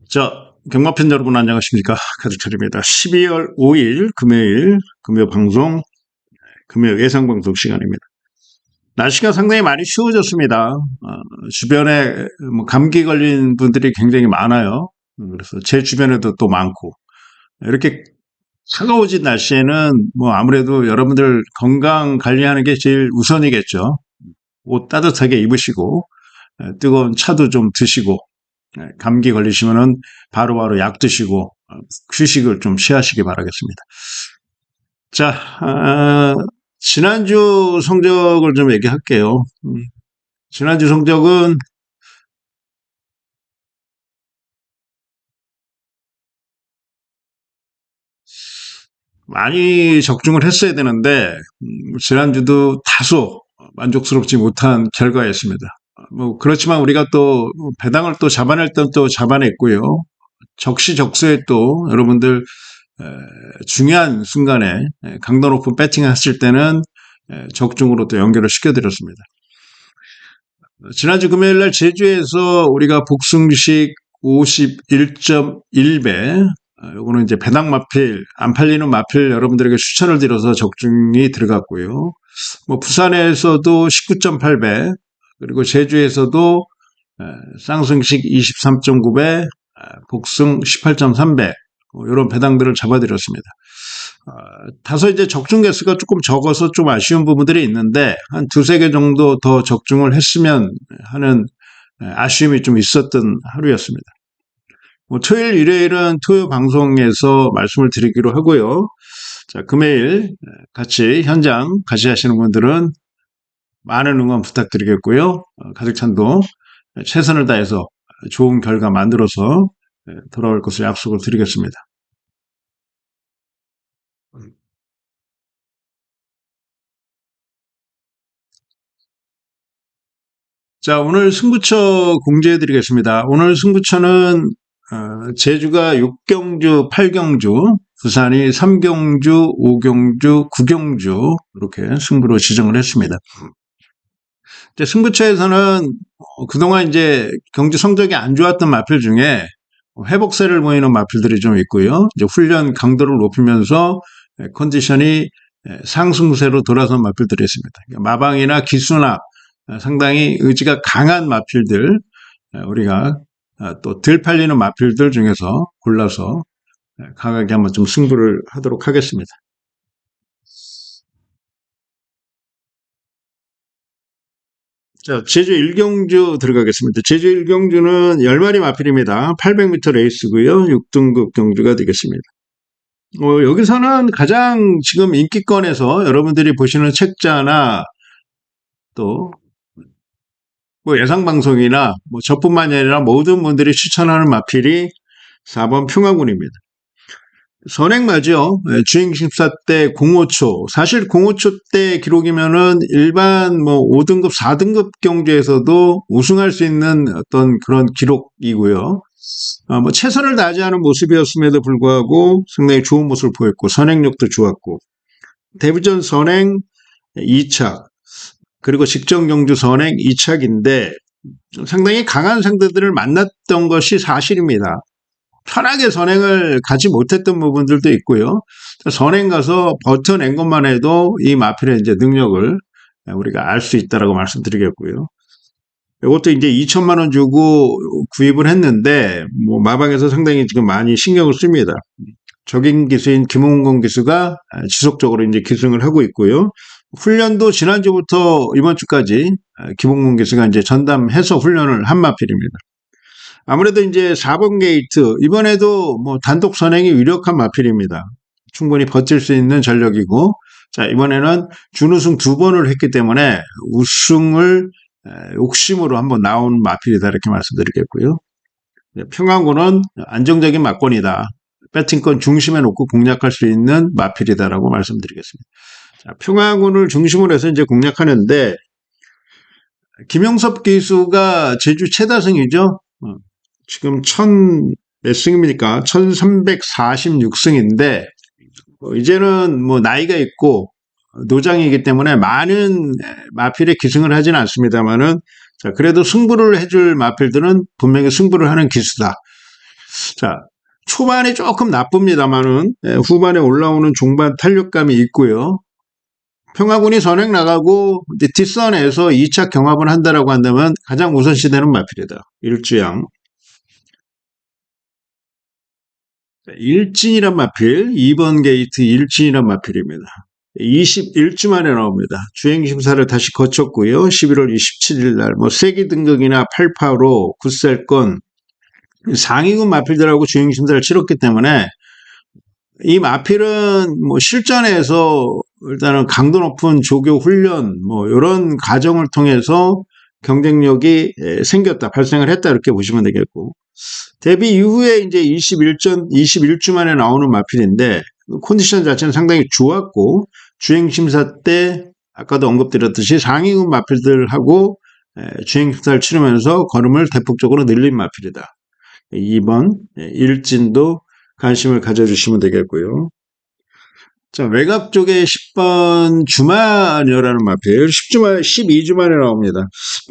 자, 경마팬 여러분 안녕하십니까? 가족철입니다. 12월 5일 금요일 금요 방송, 금요 예상 방송 시간입니다. 날씨가 상당히 많이 추워졌습니다. 주변에 감기 걸린 분들이 굉장히 많아요. 그래서 제 주변에도 또 많고 이렇게 차가워진 날씨에는 아무래도 여러분들 건강 관리하는 게 제일 우선이겠죠. 옷 따뜻하게 입으시고 뜨거운 차도 좀 드시고 감기 걸리시면은 바로바로 약 드시고 휴식을 좀 취하시기 바라겠습니다. 자, 지난주 성적을 좀 얘기할게요. 지난주 성적은 많이 적중을 했어야 되는데 지난주도 다소 만족스럽지 못한 결과였습니다. 그렇지만 우리가 또 배당을 또 잡아낼 땐 또 잡아냈고요. 적시적소에 또 여러분들 중요한 순간에 강도 높은 배팅 하실 때는 적중으로 또 연결을 시켜드렸습니다. 지난주 금요일날 제주에서 우리가 복승식 51.1배, 요거는 이제 배당 마필, 안 팔리는 마필 여러분들에게 추천을 드려서 적중이 들어갔고요. 부산에서도 19.8배, 그리고 제주에서도 쌍승식 23.9배, 복승 18.3배, 이런 배당들을 잡아드렸습니다. 다소 이제 적중 개수가 조금 적어서 좀 아쉬운 부분들이 있는데, 한 두세 개 정도 더 적중을 했으면 하는 아쉬움이 좀 있었던 하루였습니다. 토요일, 일요일은 토요 방송에서 말씀을 드리기로 하고요. 자, 금요일 같이 현장 같이 하시는 분들은 많은 응원 부탁드리겠고요. 가족찬도 최선을 다해서 좋은 결과 만들어서 돌아올 것을 약속을 드리겠습니다. 자, 오늘 승부처 공지해 드리겠습니다. 오늘 승부처는 제주가 6경주, 8경주, 부산이 3경주, 5경주, 9경주 이렇게 승부로 지정을 했습니다. 이제 승부처에서는 그동안 이제 경주 성적이 안 좋았던 마필 중에 회복세를 보이는 마필들이 좀 있고요. 이제 훈련 강도를 높이면서 컨디션이 상승세로 돌아선 마필들이 있습니다. 그러니까 마방이나 기수나 상당히 의지가 강한 마필들, 우리가 또 덜 팔리는 마필들 중에서 골라서 강하게 한번 좀 승부를 하도록 하겠습니다. 자, 제주 1경주 들어가겠습니다. 제주 1경주는 10마리 마필입니다. 800m 레이스고요. 6등급 경주가 되겠습니다. 여기서는 가장 지금 인기권에서 여러분들이 보시는 책자나 또 예상방송이나 저뿐만이 아니라 모든 분들이 추천하는 마필이 4번 평화군입니다. 선행마죠. 주행심사 때 05초. 사실 05초 때 기록이면은 일반 5등급, 4등급 경주에서도 우승할 수 있는 어떤 그런 기록이고요. 최선을 다하지 않은 모습이었음에도 불구하고 상당히 좋은 모습을 보였고, 선행력도 좋았고, 데뷔전 선행 2착, 그리고 직전 경주 선행 2착인데, 상당히 강한 상대들을 만났던 것이 사실입니다. 편하게 선행을 가지 못했던 부분들도 있고요. 선행 가서 버텨낸 것만 해도 이 마필의 이제 능력을 우리가 알 수 있다라고 말씀드리겠고요. 이것도 이제 2천만 원 주고 구입을 했는데 마방에서 상당히 지금 많이 신경을 씁니다. 적인 기수인 김홍건 기수가 지속적으로 이제 기승을 하고 있고요. 훈련도 지난주부터 이번 주까지 김홍건 기수가 이제 전담해서 훈련을 한 마필입니다. 아무래도 이제 4번 게이트, 이번에도 단독 선행이 유력한 마필입니다. 충분히 버틸 수 있는 전력이고, 자, 이번에는 준우승 2번을 했기 때문에 우승을 욕심으로 한번 나온 마필이다, 이렇게 말씀드리겠고요. 평안군은 안정적인 마권이다. 배팅권 중심에 놓고 공략할 수 있는 마필이다라고 말씀드리겠습니다. 자, 평안군을 중심으로 해서 이제 공략하는데, 김영섭 기수가 제주 최다승이죠. 지금 몇 승입니까? 1346승인데, 이제는 나이가 있고, 노장이기 때문에 많은 마필에 기승을 하지는 않습니다만은, 자, 그래도 승부를 해줄 마필들은 분명히 승부를 하는 기수다. 자, 초반에 조금 나쁩니다만은 후반에 올라오는 종반 탄력감이 있고요. 평화군이 선행 나가고 이제 뒷선에서 2차 경합을 한다라고 한다면 가장 우선시되는 마필이다. 일주양. 일진이란 마필, 2번 게이트 일진이란 마필입니다. 21주 만에 나옵니다. 주행심사를 다시 거쳤고요. 11월 27일 날 세기 등극이나 885, 9셀권 상위군 마필들하고 주행심사를 치렀기 때문에 이 마필은 실전에서 일단은 강도 높은 조교 훈련 이런 과정을 통해서 경쟁력이 생겼다, 발생을 했다 이렇게 보시면 되겠고 데뷔 이후에 이제 21주 만에 나오는 마필인데 컨디션 자체는 상당히 좋았고 주행심사 때 아까도 언급드렸듯이 상위군 마필들하고 주행심사를 치르면서 걸음을 대폭적으로 늘린 마필이다. 2번 일진도 관심을 가져주시면 되겠고요. 자, 외곽 쪽에 10번 주마녀라는 마필 12주 만에 나옵니다.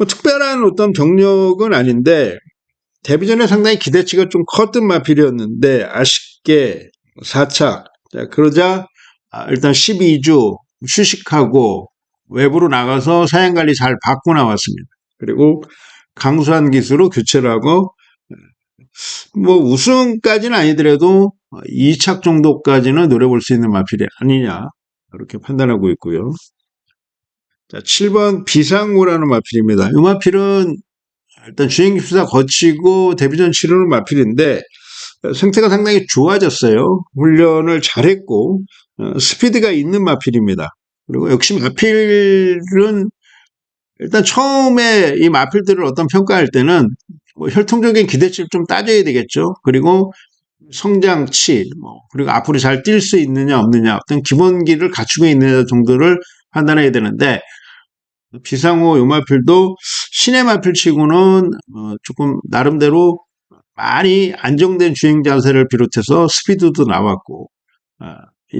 특별한 어떤 경력은 아닌데 데뷔 전에 상당히 기대치가 좀 컸던 마필이었는데 아쉽게 4착. 자, 그러자 일단 12주 휴식하고 외부로 나가서 사양관리 잘 받고 나왔습니다. 그리고 강수한 기수로 교체를 하고 우승까지는 아니더라도 2착 정도까지는 노려볼 수 있는 마필이 아니냐 이렇게 판단하고 있고요. 자, 7번 비상호라는 마필입니다. 이 마필은 일단 주행기수사 거치고 데뷔전 치르는 마필인데 상태가 상당히 좋아졌어요. 훈련을 잘했고 스피드가 있는 마필입니다. 그리고 역시 마필은 일단 처음에 이 마필들을 어떤 평가할 때는 혈통적인 기대치를 좀 따져야 되겠죠. 그리고 성장치, 그리고 앞으로 잘 뛸 수 있느냐 없느냐 어떤 기본기를 갖추고 있느냐 정도를 판단해야 되는데 비상호 요 마필도 신의 마필치고는 조금 나름대로 많이 안정된 주행 자세를 비롯해서 스피드도 나왔고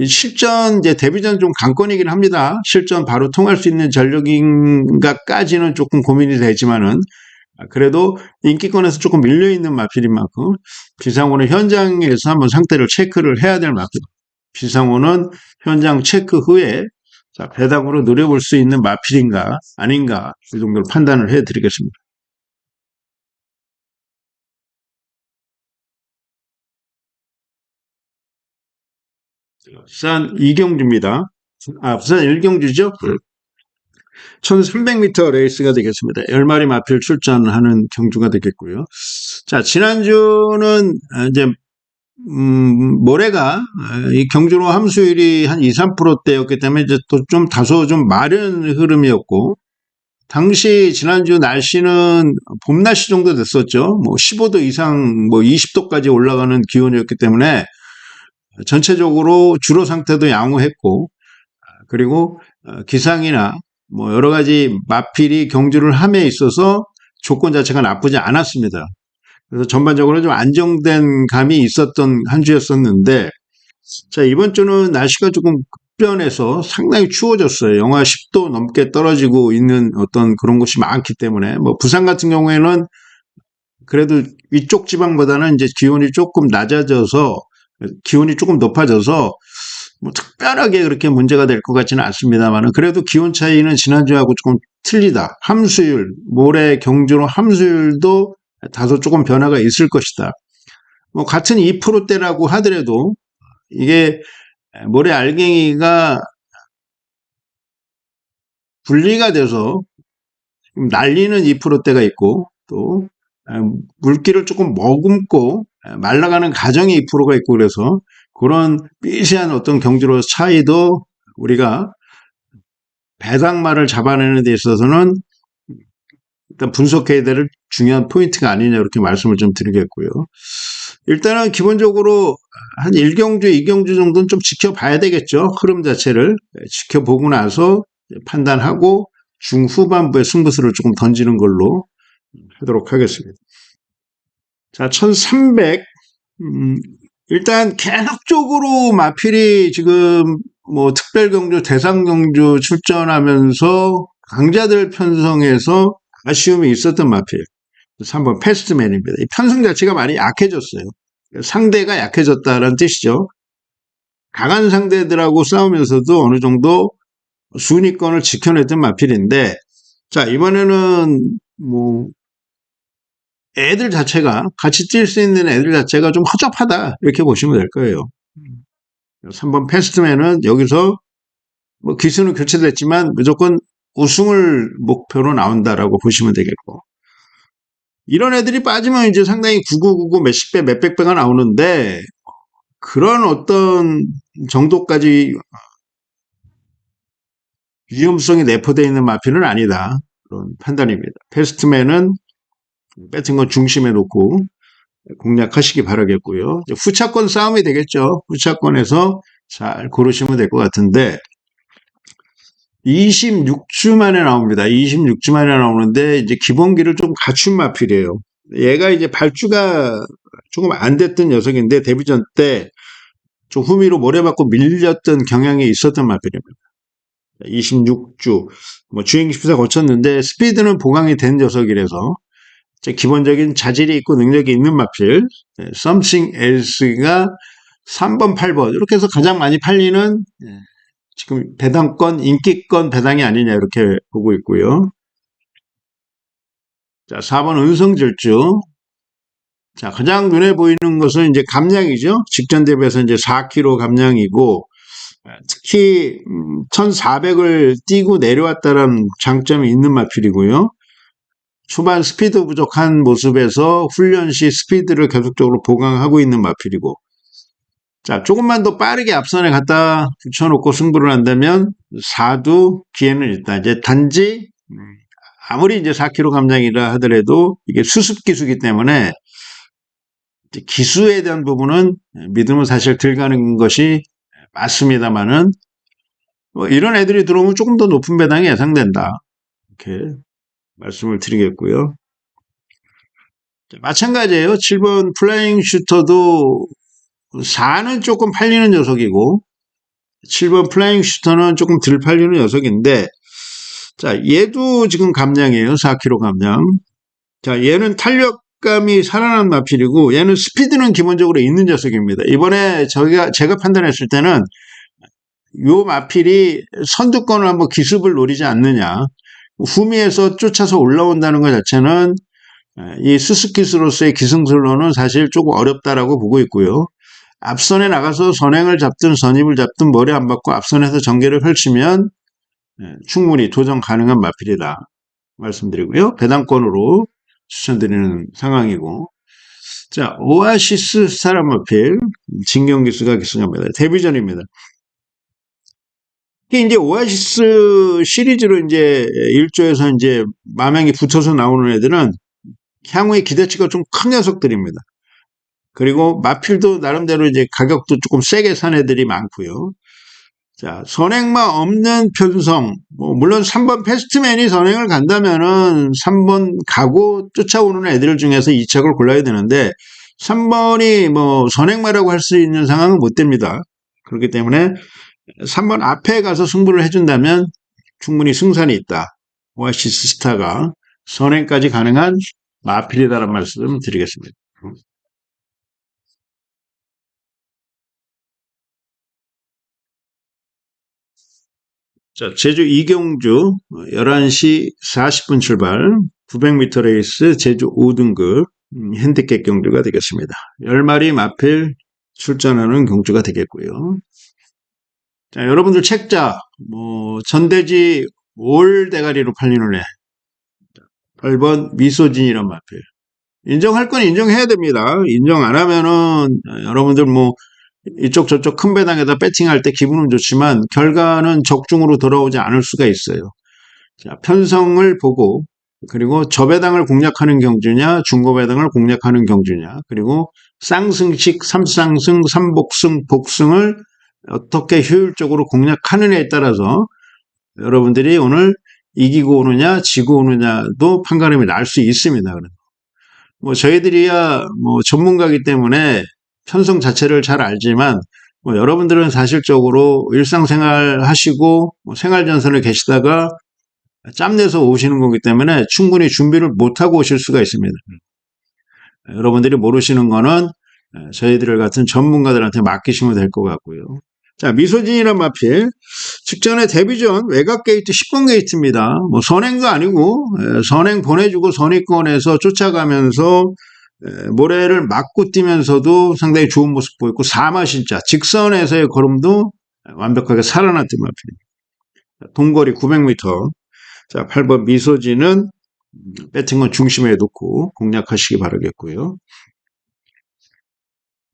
실전 이제 데뷔전 좀 관건이긴 합니다. 실전 바로 통할 수 있는 전력인가까지는 조금 고민이 되지만은 그래도 인기권에서 조금 밀려있는 마필인 만큼 비상호는 현장에서 한번 상태를 체크를 해야 될 마필. 비상호는 현장 체크 후에 배당으로 노려볼 수 있는 마필인가 아닌가 이 정도로 판단을 해드리겠습니다. 부산 이경주입니다. 부산 1경주죠. 1300m 레이스가 되겠습니다. 10마리 마필 출전하는 경주가 되겠고요. 자, 지난주는 이제 모레가 이 경주로 함수율이 한 2, 3%대였기 때문에 이제 또 좀 다소 좀 마른 흐름이었고 당시 지난주 날씨는 봄 날씨 정도 됐었죠. 15도 이상 20도까지 올라가는 기온이었기 때문에 전체적으로 주로 상태도 양호했고 그리고 기상이나 여러 가지 마필이 경주를 함에 있어서 조건 자체가 나쁘지 않았습니다. 그래서 전반적으로 좀 안정된 감이 있었던 한 주였었는데 자, 이번 주는 날씨가 조금 급변해서 상당히 추워졌어요. 영하 10도 넘게 떨어지고 있는 어떤 그런 곳이 많기 때문에 부산 같은 경우에는 그래도 위쪽 지방보다는 이제 기온이 조금 낮아져서 기온이 조금 높아져서 특별하게 그렇게 문제가 될 것 같지는 않습니다만 그래도 기온 차이는 지난주하고 조금 틀리다. 함수율, 모레 경주로 함수율도 다소 조금 변화가 있을 것이다. 같은 2%대라고 하더라도 이게 모래 알갱이가 분리가 돼서 날리는 2%대가 있고 또 물기를 조금 머금고 말라가는 가정의 2%가 있고 그래서 그런 미세한 어떤 경주로 차이도 우리가 배당말을 잡아내는 데 있어서는 일단 분석해야 될 중요한 포인트가 아니냐 이렇게 말씀을 좀 드리겠고요. 일단은 기본적으로 한 1경주, 2경주 정도는 좀 지켜봐야 되겠죠. 흐름 자체를 지켜보고 나서 판단하고 중후반부에 승부수를 조금 던지는 걸로 하도록 하겠습니다. 자, 1300 일단 계속적으로 마필이 지금 특별경주, 대상경주 출전하면서 강자들 편성에서 아쉬움이 있었던 마필. 3번 패스트맨입니다. 이 편성 자체가 많이 약해졌어요. 상대가 약해졌다는 뜻이죠. 강한 상대들하고 싸우면서도 어느 정도 순위권을 지켜냈던 마필인데, 자, 이번에는 뭐 애들 자체가 같이 뛸 수 있는 애들 자체가 좀 허접하다 이렇게 보시면 될 거예요. 3번 패스트맨은 여기서 뭐 기수는 교체됐지만 무조건 우승을 목표로 나온다라고 보시면 되겠고, 이런 애들이 빠지면 이제 상당히 9999 몇십 배 몇백 배가 나오는데 그런 어떤 정도까지 위험성이 내포되어 있는 마필은 아니다, 그런 판단입니다. 패스트맨은 배팅 건 중심에 놓고 공략하시기 바라겠고요. 후차권 싸움이 되겠죠. 후차권에서 잘 고르시면 될 것 같은데 26주 만에 나옵니다. 26주 만에 나오는데 이제 기본기를 좀 갖춘 마필이에요. 얘가 이제 발주가 조금 안 됐던 녀석인데 데뷔전 때 좀 후미로 모래받고 밀렸던 경향이 있었던 마필입니다. 26주 뭐 주행 기사 거쳤는데 스피드는 보강이 된 녀석이라서 기본적인 자질이 있고 능력이 있는 마필. Something Else가 3번, 8번 이렇게 해서 가장 많이 팔리는 지금 배당권, 인기권 배당이 아니냐 이렇게 보고 있고요. 자, 4번 은성질주. 자, 가장 눈에 보이는 것은 이제 감량이죠. 직전 대비해서 이제 4kg 감량이고, 특히 1400을 뛰고 내려왔다는 장점이 있는 마필이고요. 초반 스피드 부족한 모습에서 훈련 시 스피드를 계속적으로 보강하고 있는 마필이고, 자, 조금만 더 빠르게 앞선에 갖다 붙여놓고 승부를 한다면 4도 기회는 있다. 이제 단지 아무리 이제 4kg 감량이라 하더라도 이게 수습 기수이기 때문에 기수에 대한 부분은 믿음은 사실 들 가는 것이 맞습니다만은 뭐 이런 애들이 들어오면 조금 더 높은 배당이 예상된다, 이렇게 말씀을 드리겠고요. 마찬가지예요. 7번 플라잉 슈터도 4는 조금 팔리는 녀석이고 7번 플라잉 슈터는 조금 덜 팔리는 녀석인데, 자, 얘도 지금 감량이에요. 4kg 감량. 자, 얘는 탄력감이 살아난 마필이고 얘는 스피드는 기본적으로 있는 녀석입니다. 이번에 제가 판단했을 때는 요 마필이 선두권을 한번 기습을 노리지 않느냐, 후미에서 쫓아서 올라온다는 것 자체는 이 스스키스로서의 기승술로는 사실 조금 어렵다라고 보고 있고요. 앞선에 나가서 선행을 잡든 선입을 잡든 머리 안 받고 앞선에서 전개를 펼치면 충분히 도전 가능한 마필이다 말씀드리고요. 배당권으로 추천드리는 상황이고, 자, 오아시스 스타라 마필 진경기수가 기승합니다. 데뷔전입니다. 이게 오아시스 시리즈로 이제 1조에서 이제 마명이 붙어서 나오는 애들은 향후에 기대치가 좀 큰 녀석들입니다. 그리고 마필도 나름대로 이제 가격도 조금 세게 산 애들이 많고요. 자, 선행마 없는 편성, 뭐 물론 3번 패스트맨이 선행을 간다면은 3번 가고 쫓아오는 애들 중에서 2착을 골라야 되는데 3번이 뭐 선행마라고 할 수 있는 상황은 못 됩니다. 그렇기 때문에 3번 앞에 가서 승부를 해준다면 충분히 승산이 있다. 오아시스 스타가 선행까지 가능한 마필이다라는 말씀 드리겠습니다. 자, 제주 이경주 11시 40분 출발 900m 레이스 제주 5등급 핸디캡 경주가 되겠습니다. 10마리 마필 출전하는 경주가 되겠고요. 자, 여러분들 책자 뭐 전대지 올 대가리로 팔리는 애 8번 미소진이란 마필 인정할 건 인정해야 됩니다. 인정 안 하면은 여러분들 뭐 이쪽 저쪽 큰 배당에다 배팅할 때 기분은 좋지만 결과는 적중으로 돌아오지 않을 수가 있어요. 자, 편성을 보고 그리고 저배당을 공략하는 경주냐 중고배당을 공략하는 경주냐, 그리고 쌍승식 3쌍승 3복승 복승을 어떻게 효율적으로 공략하느냐에 따라서 여러분들이 오늘 이기고 오느냐 지고 오느냐도 판가름이 날 수 있습니다. 뭐 저희들이야 뭐 전문가이기 때문에 편성 자체를 잘 알지만 뭐 여러분들은 사실적으로 일상생활 하시고 뭐 생활전선에 계시다가 짬내서 오시는 거기 때문에 충분히 준비를 못하고 오실 수가 있습니다. 여러분들이 모르시는 거는 저희들 같은 전문가들한테 맡기시면 될 것 같고요. 자, 미소진이란 마필. 직전에 데뷔전 외곽 게이트 10번 게이트입니다. 뭐 선행도 아니고 선행 보내주고 선의권에서 쫓아가면서 모래를 맞고 뛰면서도 상당히 좋은 모습 보였고 4마신자 직선에서의 걸음도 완벽하게 살아났던 마필입니다. 동거리 900m. 자, 8번 미소진은 배팅은 중심에 놓고 공략하시기 바라겠고요.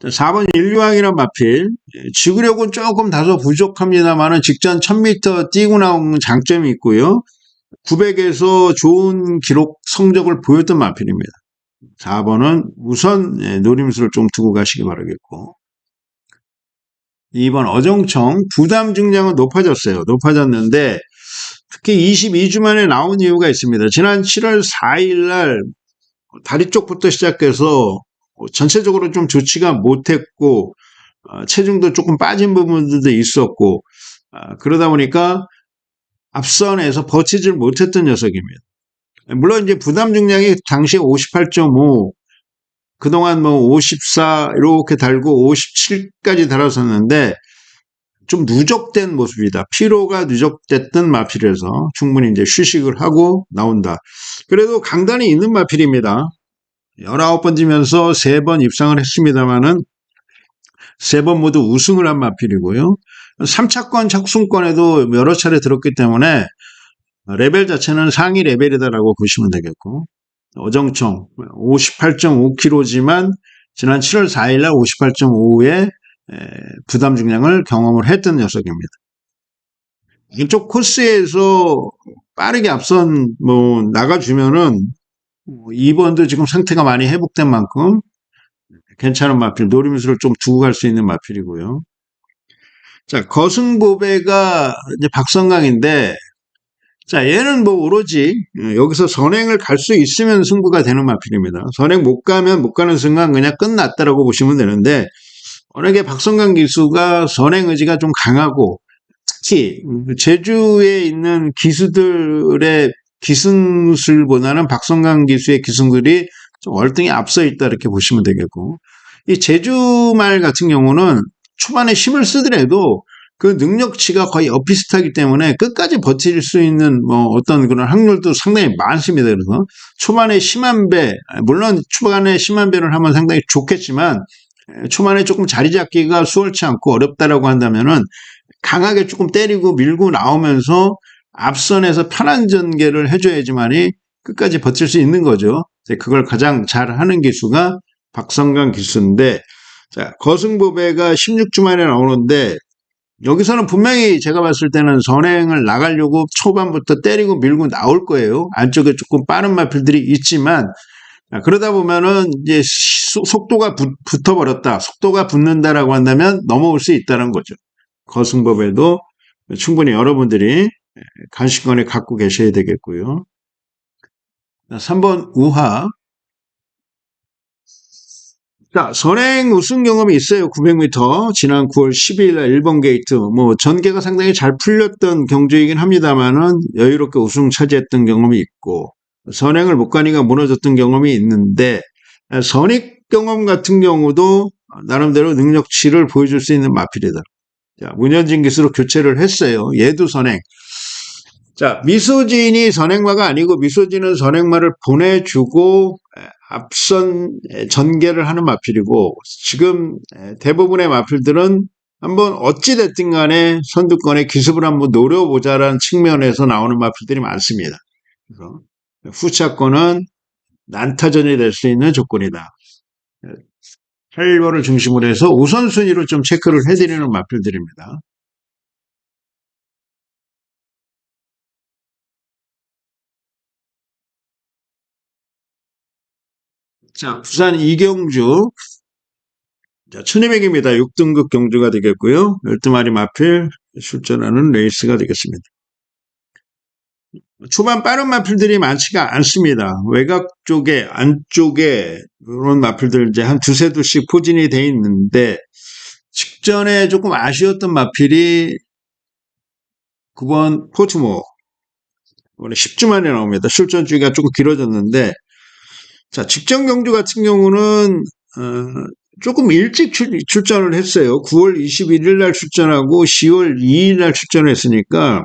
4번 인류왕이란 마필. 지구력은 조금 다소 부족합니다만 직전 1000m 뛰고 나온 장점이 있고요. 900에서 좋은 기록 성적을 보였던 마필입니다. 4번은 우선 노림수를 좀 두고 가시기 바라겠고 2번 어정청 부담 증량은 높아졌어요. 높아졌는데 특히 22주 만에 나온 이유가 있습니다. 지난 7월 4일 날 다리 쪽부터 시작해서 전체적으로 좀 좋지가 못했고 체중도 조금 빠진 부분들도 있었고 그러다 보니까 앞선에서 버티질 못했던 녀석입니다. 물론 이제 부담 중량이 당시에 58.5 그동안 뭐 54 이렇게 달고 57까지 달았었는데 좀 누적된 모습이다. 피로가 누적됐던 마필에서 충분히 이제 휴식을 하고 나온다. 그래도 강단이 있는 마필입니다. 19번 뛰면서 3번 입상을 했습니다만은 3번 모두 우승을 한 마필이고요. 3차권 착순권에도 여러 차례 들었기 때문에 레벨 자체는 상위 레벨이다라고 보시면 되겠고 어정청 58.5kg지만 지난 7월 4일날 58.5에 부담 중량을 경험을 했던 녀석입니다. 이쪽 코스에서 빠르게 앞선 나가주면은 2번도 지금 상태가 많이 회복된 만큼 괜찮은 마필, 노림수를 좀 두고 갈 수 있는 마필이고요. 자, 거승보배가 이제 박성강인데, 자, 얘는 뭐 오로지 여기서 선행을 갈 수 있으면 승부가 되는 마필입니다. 선행 못 가면 못 가는 순간 그냥 끝났다라고 보시면 되는데, 워낙에 박성강 기수가 선행 의지가 좀 강하고, 특히 제주에 있는 기수들의 기승술보다는 박성강 기수의 기승들이 좀 월등히 앞서 있다 이렇게 보시면 되겠고 이 제주말 같은 경우는 초반에 힘을 쓰더라도 그 능력치가 거의 엇비슷하기 때문에 끝까지 버틸 수 있는 어떤 그런 확률도 상당히 많습니다. 그래서 초반에 심한 배 물론 초반에 심한 배를 하면 상당히 좋겠지만 초반에 조금 자리 잡기가 수월치 않고 어렵다라고 한다면은 강하게 조금 때리고 밀고 나오면서 앞선에서 편한 전개를 해줘야지만이 끝까지 버틸 수 있는 거죠. 그걸 가장 잘하는 기수가 박성강 기수인데, 자, 거승보배가 16주 만에 나오는데, 여기서는 분명히 제가 봤을 때는 선행을 나가려고 초반부터 때리고 밀고 나올 거예요. 안쪽에 조금 빠른 마필들이 있지만, 그러다 보면은 이제 속도가 붙어버렸다. 속도가 붙는다라고 한다면 넘어올 수 있다는 거죠. 거승보배도 충분히 여러분들이 관심권에 갖고 계셔야 되겠고요. 3번 우하. 자, 선행 우승 경험이 있어요. 900m. 지난 9월 12일 날 1번 게이트. 전개가 상당히 잘 풀렸던 경주이긴 합니다만은 여유롭게 우승 차지했던 경험이 있고, 선행을 못 가니까 무너졌던 경험이 있는데, 선익 경험 같은 경우도 나름대로 능력치를 보여줄 수 있는 마필이다. 자, 문현진 기수로 교체를 했어요. 얘도 선행. 자, 미소진이 선행마가 아니고 미소진은 선행마를 보내주고 앞선 전개를 하는 마필이고 지금 대부분의 마필들은 한번 어찌됐든 간에 선두권에 기습을 한번 노려보자라는 측면에서 나오는 마필들이 많습니다. 그래서 후차권은 난타전이 될 수 있는 조건이다. 8번을 중심으로 해서 우선순위로 좀 체크를 해드리는 마필들입니다. 자, 부산 이경주. 자, 1200입니다. 6등급 경주가 되겠고요. 12마리 마필 출전하는 레이스가 되겠습니다. 초반 빠른 마필들이 많지가 않습니다. 외곽 쪽에, 안쪽에, 이런 마필들 이제 한 두세 두씩 포진이 돼 있는데, 직전에 조금 아쉬웠던 마필이 9번 포트모. 이번에 10주 만에 나옵니다. 출전주기가 조금 길어졌는데, 자, 직전 경주 같은 경우는, 조금 일찍 출전을 했어요. 9월 21일 날 출전하고 10월 2일 날 출전을 했으니까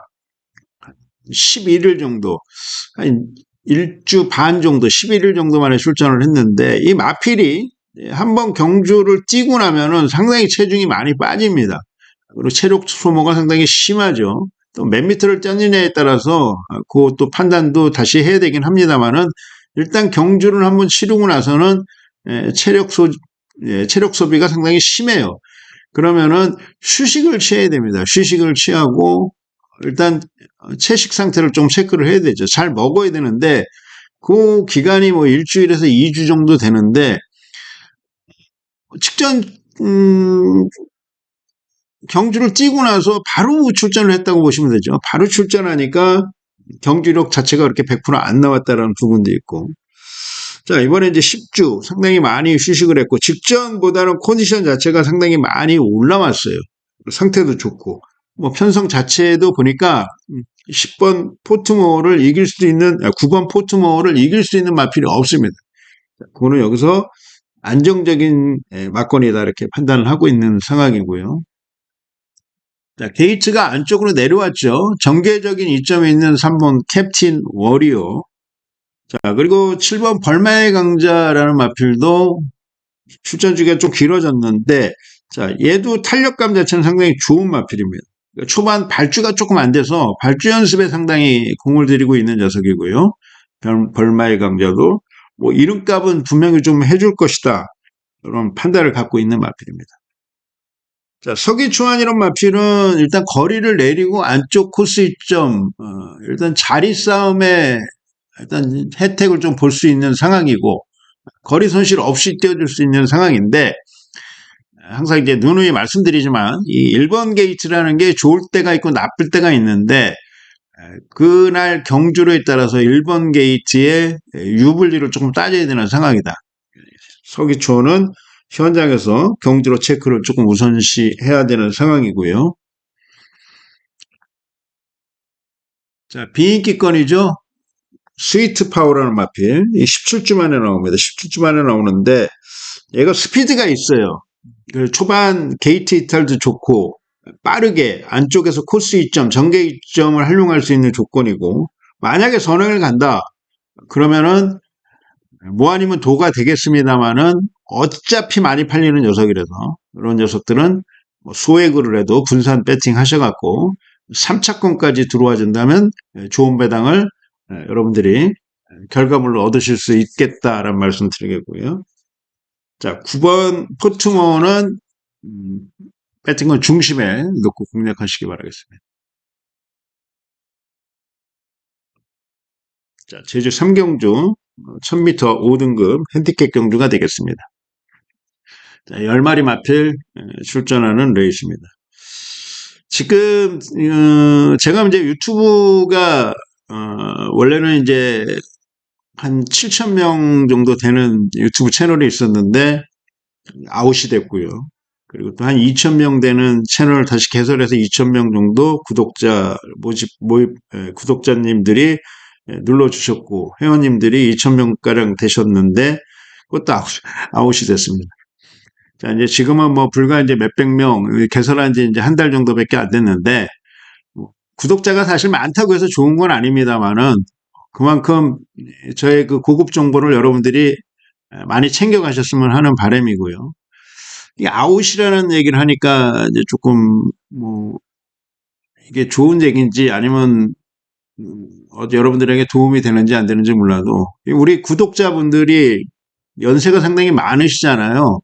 11일 정도, 한 일주 반 정도, 11일 정도 만에 출전을 했는데, 이 마필이 한번 경주를 뛰고 나면은 상당히 체중이 많이 빠집니다. 그리고 체력 소모가 상당히 심하죠. 또 몇 미터를 뛰느냐에 따라서 그것도 판단도 다시 해야 되긴 합니다만은, 일단 경주를 한번 치르고 나서는 체력 소비가 상당히 심해요. 그러면은 휴식을 취해야 됩니다. 휴식을 취하고 일단 채식 상태를 좀 체크를 해야 되죠. 잘 먹어야 되는데 그 기간이 뭐 일주일에서 2주 정도 되는데, 직전 경주를 뛰고 나서 바로 출전을 했다고 보시면 되죠. 바로 출전하니까 경주력 자체가 그렇게 100%안 나왔다라는 부분도 있고. 자, 이번에 이제 10주 상당히 많이 휴식을 했고, 직전보다는 컨디션 자체가 상당히 많이 올라왔어요. 상태도 좋고, 뭐 편성 자체도 보니까 10번 포트모어를 이길 수 있는, 9번 포트모어를 이길 수 있는 마필이 없습니다. 그거는 여기서 안정적인 막건이다 이렇게 판단을 하고 있는 상황이고요. 자, 게이츠가 안쪽으로 내려왔죠. 전개적인 이점에 있는 3번 캡틴 워리어. 자, 그리고 7번 벌마의 강자라는 마필도 출전 주기가 좀 길어졌는데, 자, 얘도 탄력감 자체는 상당히 좋은 마필입니다. 초반 발주가 조금 안 돼서 발주 연습에 상당히 공을 들이고 있는 녀석이고요. 벌마의 강자도 뭐 이름값은 분명히 좀 해줄 것이다, 그런 판단을 갖고 있는 마필입니다. 자, 서기초안이란 마필은 일단 거리를 내리고 안쪽 코스 이점, 일단 자리 싸움에 일단 혜택을 좀 볼 수 있는 상황이고, 거리 손실 없이 뛰어줄 수 있는 상황인데, 항상 이제 누누이 말씀드리지만 이 1번 게이트라는 게 좋을 때가 있고 나쁠 때가 있는데, 그날 경주로에 따라서 1번 게이트의 유불리를 조금 따져야 되는 상황이다. 서기초는 현장에서 경주로 체크를 조금 우선시해야 되는 상황이고요. 자, 비인기권이죠. 스위트 파워라는 마필, 17주 만에 나옵니다. 17주 만에 나오는데 얘가 스피드가 있어요. 초반 게이트 이탈도 좋고 빠르게 안쪽에서 코스 이점, 전개 이점을 활용할 수 있는 조건이고, 만약에 선행을 간다 그러면은 뭐 아니면 도가 되겠습니다만은 어차피 많이 팔리는 녀석이라서, 이런 녀석들은 뭐 소액으로 해도 분산 배팅 하셔갖고 3차권까지 들어와 준다면 좋은 배당을 여러분들이 결과물로 얻으실 수 있겠다라는 말씀 드리겠고요. 자, 9번 포트모어는 배팅은 중심에 놓고 공략하시기 바라겠습니다. 자, 제주 3경주 1000m 5등급 핸디캡 경주가 되겠습니다. 자, 10마리 마필 출전하는 레이스입니다. 지금 제가 이제 유튜브가 원래는 이제 한 7,000명 정도 되는 유튜브 채널이 있었는데 아웃이 됐고요. 그리고 또 한 2,000명 되는 채널을 다시 개설해서 2,000명 정도 구독자님들이 눌러주셨고, 회원님들이 2,000명가량 되셨는데, 그것도 아웃이 됐습니다. 자, 이제 지금은 뭐 불과 이제 몇백 명, 개설한 지 이제 한 달 정도밖에 안 됐는데, 구독자가 사실 많다고 해서 좋은 건 아닙니다만은, 그만큼 저의 그 고급 정보를 여러분들이 많이 챙겨가셨으면 하는 바람이고요. 이 아웃이라는 얘기를 하니까 이제 조금 뭐 이게 좋은 얘기인지 아니면 여러분들에게 도움이 되는지 안 되는지 몰라도, 우리 구독자분들이 연세가 상당히 많으시잖아요.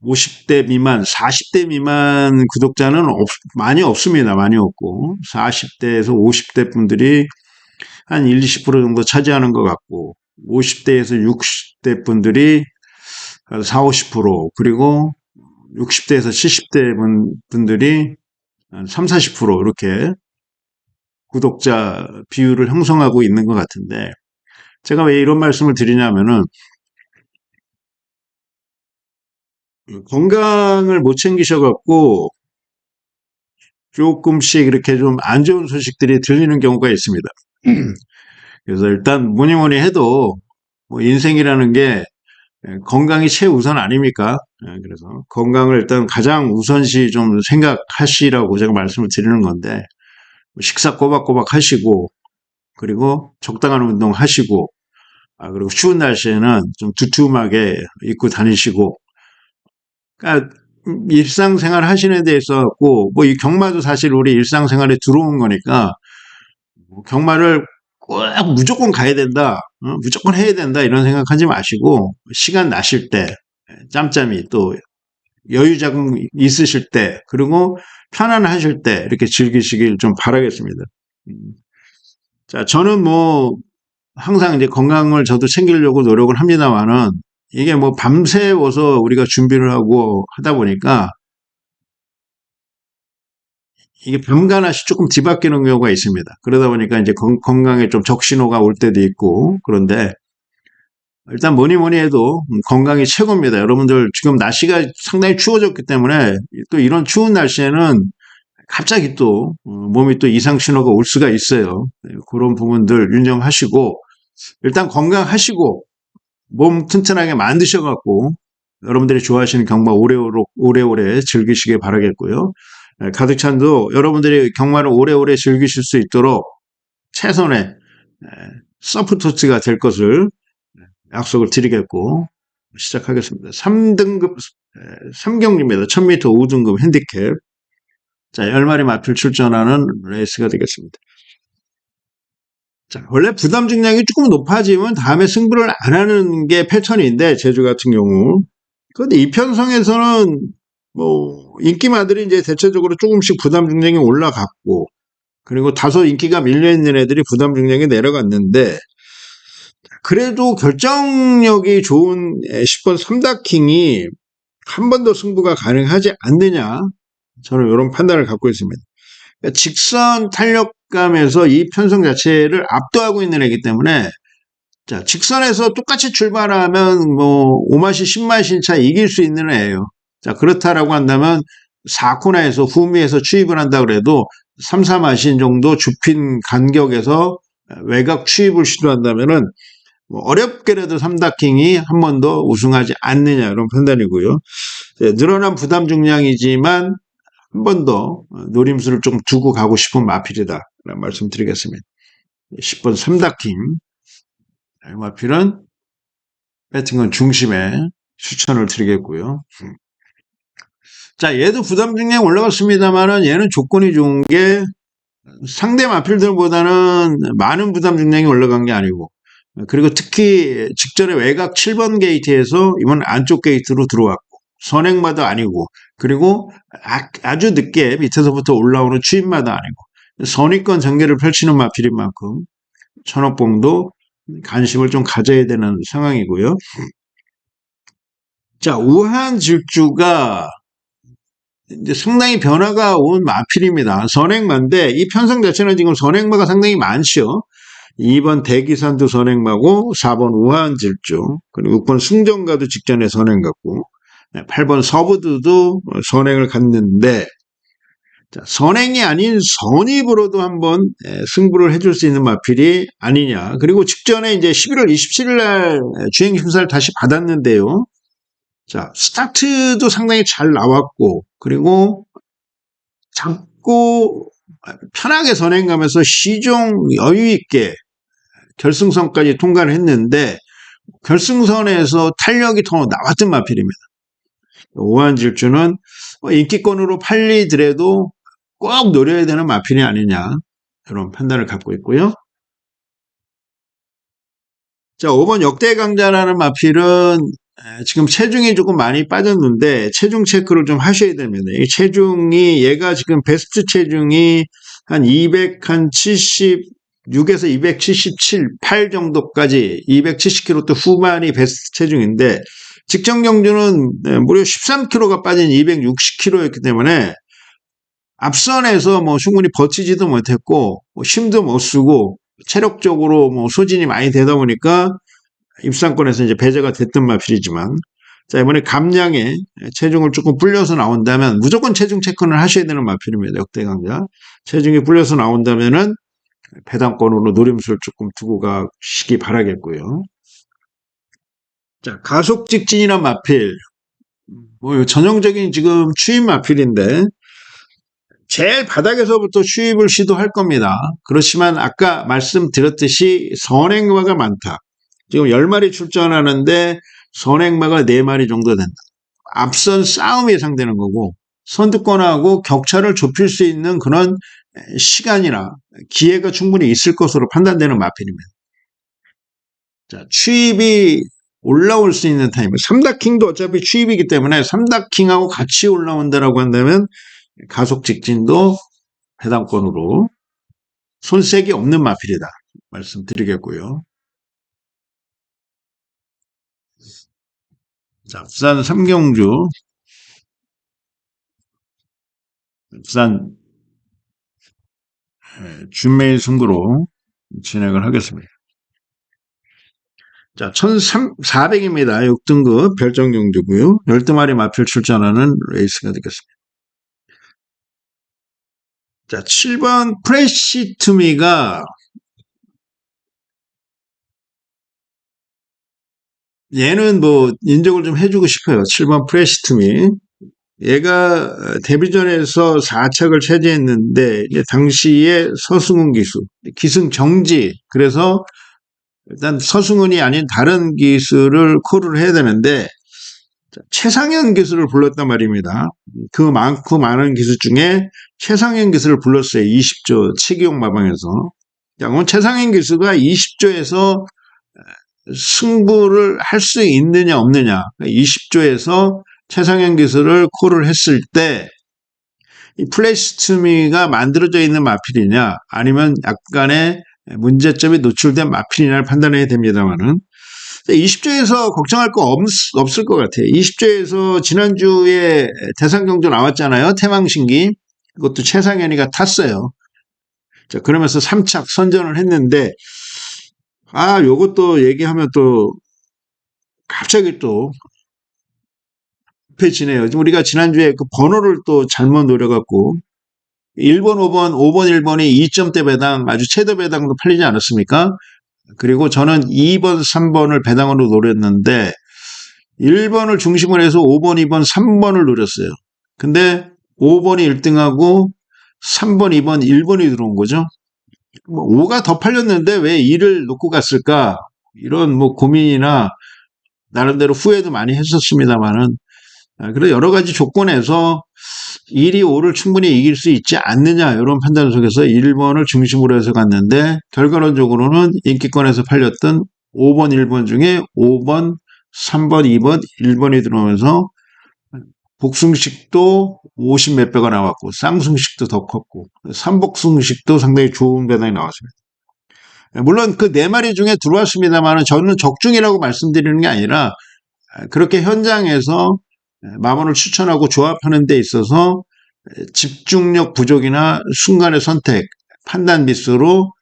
50대 미만, 40대 미만 구독자는 많이 없습니다. 많이 없고 40대에서 50대 분들이 한 1, 20% 정도 차지하는 것 같고, 50대에서 60대 분들이 한 4, 50%, 그리고 60대에서 70대 분들이 한 3, 40% 이렇게 구독자 비율을 형성하고 있는 것 같은데, 제가 왜 이런 말씀을 드리냐면은, 건강을 못 챙기셔갖고 조금씩 이렇게 좀 안 좋은 소식들이 들리는 경우가 있습니다. 그래서 일단 뭐니 해도 뭐 인생이라는 게 건강이 최우선 아닙니까? 그래서 건강을 일단 가장 우선시 좀 생각하시라고 제가 말씀을 드리는 건데, 식사 꼬박꼬박 하시고, 그리고 적당한 운동 하시고, 그리고 추운 날씨에는 좀 두툼하게 입고 다니시고, 그러니까 일상생활 하시는 데 있어서 뭐 이 경마도 사실 우리 일상생활에 들어온 거니까 뭐 경마를 꼭 무조건 가야 된다, 무조건 해야 된다 이런 생각하지 마시고 시간 나실 때 짬짬이 또 여유 자금 있으실 때 그리고 편안하실 때 이렇게 즐기시길 좀 바라겠습니다. 음. 자, 저는 뭐 항상 이제 건강을 저도 챙기려고 노력을 합니다만은 이게 뭐 밤새워서 우리가 준비를 하고 하다 보니까 이게 밤낮이 조금 뒤바뀌는 경우가 있습니다. 그러다 보니까 이제 건강에 좀 적신호가 올 때도 있고 그런데 일단 뭐니 해도 건강이 최고입니다. 여러분들 지금 날씨가 상당히 추워졌기 때문에 또 이런 추운 날씨에는 갑자기 또 몸이 또 이상 신호가 올 수가 있어요. 그런 부분들 유념하시고 일단 건강하시고 몸 튼튼하게 만드셔갖고 여러분들이 좋아하시는 경마 오래오래 즐기시길 바라겠고요. 가득찬도 여러분들이 경마를 오래오래 즐기실 수 있도록 최선의 서포터즈가 될 것을 약속을 드리겠고 시작하겠습니다. 3등급 3경기입니다. 1000m 5등급 핸디캡. 자, 10마리 마필 출전하는 레이스가 되겠습니다. 자, 원래 부담 중량이 조금 높아지면 다음에 승부를 안 하는 게 패턴인데 제주 같은 경우. 그런데 이 편성에서는 뭐 인기마들이 이제 대체적으로 조금씩 부담 중량이 올라갔고 그리고 다소 인기가 밀려있는 애들이 부담 중량이 내려갔는데 그래도 결정력이 좋은 10번 삼다킹이 한 번 더 승부가 가능하지 않느냐 저는 이런 판단을 갖고 있습니다. 그러니까 직선 탄력감에서 이 편성 자체를 압도하고 있는 애기 때문에 자, 직선에서 똑같이 출발하면 뭐 5마신 10마신 차 이길 수 있는 애예요. 자, 그렇다라고 한다면 4코너에서 후미에서 추입을 한다 그래도 3, 4마신 정도 좁힌 간격에서 외곽 추입을 시도한다면은 뭐 어렵게라도 삼다킹이 한 번 더 우승하지 않느냐 이런 판단이고요. 늘어난 부담 중량이지만 한 번 더 노림수를 좀 두고 가고 싶은 마필이다 라는 말씀 드리겠습니다. 10번 삼다킹 마필은 배팅건 중심에 추천을 드리겠고요. 자, 얘도 부담 중량 올라갔습니다만은 얘는 조건이 좋은 게 상대 마필들보다는 많은 부담 중량이 올라간 게 아니고 그리고 특히 직전에 외곽 7번 게이트에서 이번 안쪽 게이트로 들어왔고 선행마도 아니고 그리고 아주 늦게 밑에서부터 올라오는 추임마도 아니고 선위권 전개를 펼치는 마필인 만큼 천억봉도 관심을 좀 가져야 되는 상황이고요. 자, 우한 질주가 이제 상당히 변화가 온 마필입니다. 선행마인데 이 편성 자체는 지금 선행마가 상당히 많죠. 2번 대기산도 선행마고 4번 우한질주 그리고 6번 승정가도 직전에 선행 갔고 8번 서부두도 선행을 갔는데 자, 선행이 아닌 선입으로도 한번 승부를 해줄 수 있는 마필이 아니냐. 그리고 직전에 이제 11월 27일 날 주행 심사를 다시 받았는데요. 자, 스타트도 상당히 잘 나왔고 그리고 작고 편하게 선행 가면서 시종 여유 있게 결승선까지 통과를 했는데 결승선에서 탄력이 더 나왔던 마필입니다. 우한질주는 인기권으로 팔리더라도 꼭 노려야 되는 마필이 아니냐 이런 판단을 갖고 있고요. 자, 5번 역대 강자라는 마필은 지금 체중이 조금 많이 빠졌는데 체중 체크를 좀 하셔야 됩니다. 이 체중이 얘가 지금 베스트 체중이 한 276에서 277, 8 정도까지 270kg 또 후반이 베스트 체중인데 직전 경주는 무려 13kg가 빠진 260kg였기 때문에 앞선에서 뭐 충분히 버티지도 못했고 뭐 힘도 못 쓰고 체력적으로 뭐 소진이 많이 되다 보니까 입상권에서 이제 배제가 됐던 마필이지만 자, 이번에 감량에 체중을 조금 불려서 나온다면 무조건 체중 체크는 하셔야 되는 마필입니다. 역대 강자. 체중이 불려서 나온다면은 배당권으로 노림수를 조금 두고 가시기 바라겠고요. 자, 가속 직진이란 마필. 뭐, 전형적인 지금 추입 마필인데, 제일 바닥에서부터 추입을 시도할 겁니다. 그렇지만 아까 말씀드렸듯이 선행마가 많다. 지금 10마리 출전하는데 선행마가 4마리 정도 된다. 앞선 싸움이 예상되는 거고, 선두권하고 격차를 좁힐 수 있는 그런 시간이나 기회가 충분히 있을 것으로 판단되는 마필입니다. 자, 추입이 올라올 수 있는 타임. 삼다킹도 어차피 추입이기 때문에 삼다킹하고 같이 올라온다라고 한다면 가속 직진도 해당권으로 손색이 없는 마필이다 말씀드리겠고요. 자, 부산 삼경주, 부산 준매일 승부로 진행을 하겠습니다. 자, 1400입니다. 6등급 별정 경주고요. 12마리 마필 출전하는 레이스가 되겠습니다. 자, 7번 프레시 투미가 얘는 뭐 인정을 좀 해주고 싶어요. 7번 프레시 투미. 얘가 데뷔전에서 4착을 차지했는데 당시에 서승훈 기승 정지. 그래서 일단 서승훈이 아닌 다른 기수를 콜을 해야 되는데 최상현 기수를 불렀단 말입니다. 그 많고 많은 기수 중에 최상현 기수를 불렀어요. 20조 치기용 마방에서. 그럼 최상현 기수가 20조에서 승부를 할 수 있느냐 없느냐. 20조에서 최상현 기수를 콜을 했을 때 이 플래시투미가 만들어져 있는 마필이냐 아니면 약간의 문제점이 노출된 마필이냐를 판단해야 됩니다만은 20조에서 걱정할 거 없을 것 같아요. 20조에서 지난주에 대상경주 나왔잖아요. 태망신기. 그것도 최상현이가 탔어요. 자, 그러면서 3착 선전을 했는데 요것도 얘기하면 또 갑자기 또 급해지네요. 우리가 지난주에 그 번호를 또 잘못 노려갖고 1번, 5번, 5번, 1번이 2점대 배당 아주 최대 배당도 팔리지 않았습니까? 그리고 저는 2번, 3번을 배당으로 노렸는데 1번을 중심으로 해서 5번, 2번, 3번을 노렸어요. 근데 5번이 1등하고 3번, 2번, 1번이 들어온 거죠. 5가 더 팔렸는데 왜 2를 놓고 갔을까? 이런 뭐 고민이나 나름대로 후회도 많이 했었습니다만은 그래서 여러 가지 조건에서 1이 5를 충분히 이길 수 있지 않느냐 이런 판단 속에서 1번을 중심으로 해서 갔는데 결과론적으로는 인기권에서 팔렸던 5번, 1번 중에 5번, 3번, 2번, 1번이 들어오면서 복승식도 50 몇 배가 나왔고 쌍승식도 더 컸고 삼복승식도 상당히 좋은 배당이 나왔습니다. 물론 그 4마리 중에 들어왔습니다만 저는 적중이라고 말씀드리는 게 아니라 그렇게 현장에서 마번을 추천하고 조합하는 데 있어서 집중력 부족이나 순간의 선택, 판단 미스로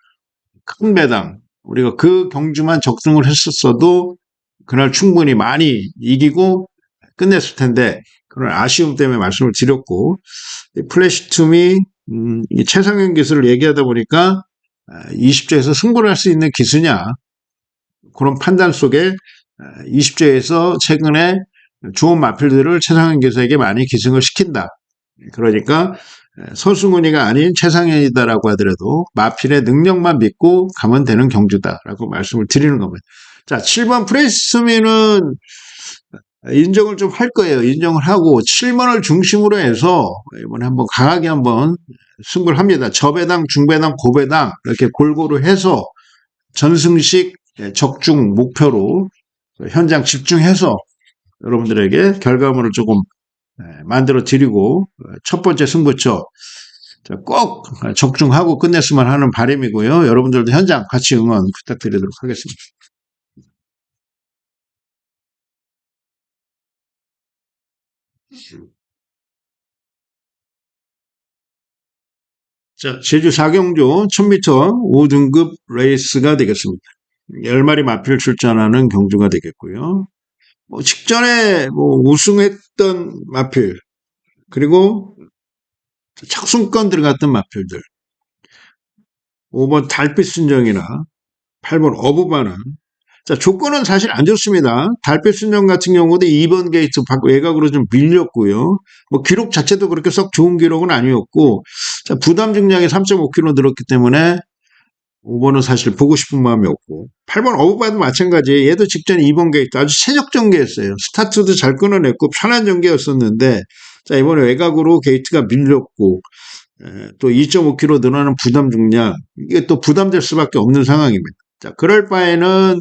큰 배당, 우리가 그 경주만 적중을 했었어도 그날 충분히 많이 이기고 끝냈을 텐데 그런 아쉬움 때문에 말씀을 드렸고 플래시 투미 최상현 기수를 얘기하다 보니까 20조에서 승부를 할 수 있는 기수냐 그런 판단 속에 20조에서 최근에 좋은 마필들을 최상현 기수에게 많이 기승을 시킨다. 그러니까 서승훈이가 아닌 최상현이다라고 하더라도 마필의 능력만 믿고 가면 되는 경주다라고 말씀을 드리는 겁니다. 자, 7번 프레스미는 인정을 좀 할 거예요. 인정을 하고 7번을 중심으로 해서 이번에 한번 강하게 한번 승부를 합니다. 저배당, 중배당, 고배당 이렇게 골고루 해서 전승식 적중 목표로 현장 집중해서 여러분들에게 결과물을 조금 만들어 드리고 첫 번째 승부처 꼭 적중하고 끝냈으면 하는 바람이고요. 여러분들도 현장 같이 응원 부탁드리도록 하겠습니다. 자, 제주 4경주 1000m 5등급 레이스가 되겠습니다. 10마리 마필 출전하는 경주가 되겠고요. 직전에 우승했던 마필, 그리고 착순권 들어갔던 마필들, 5번 달빛 순정이나 8번 어부바나 자, 조건은 사실 안 좋습니다. 달빛 순정 같은 경우도 2번 게이트 외곽으로 좀 밀렸고요. 뭐 기록 자체도 그렇게 썩 좋은 기록은 아니었고, 자, 부담 중량이 3.5kg 늘었기 때문에 5번은 사실 보고 싶은 마음이 없고, 8번 어부바도 마찬가지. 얘도 직전 2번 게이트 아주 최적 전개였어요. 스타트도 잘 끊어냈고 편한 전개였었는데, 자, 이번에 외곽으로 게이트가 밀렸고, 또 2.5kg 늘어나는 부담 중량, 이게 또 부담될 수밖에 없는 상황입니다. 자, 그럴 바에는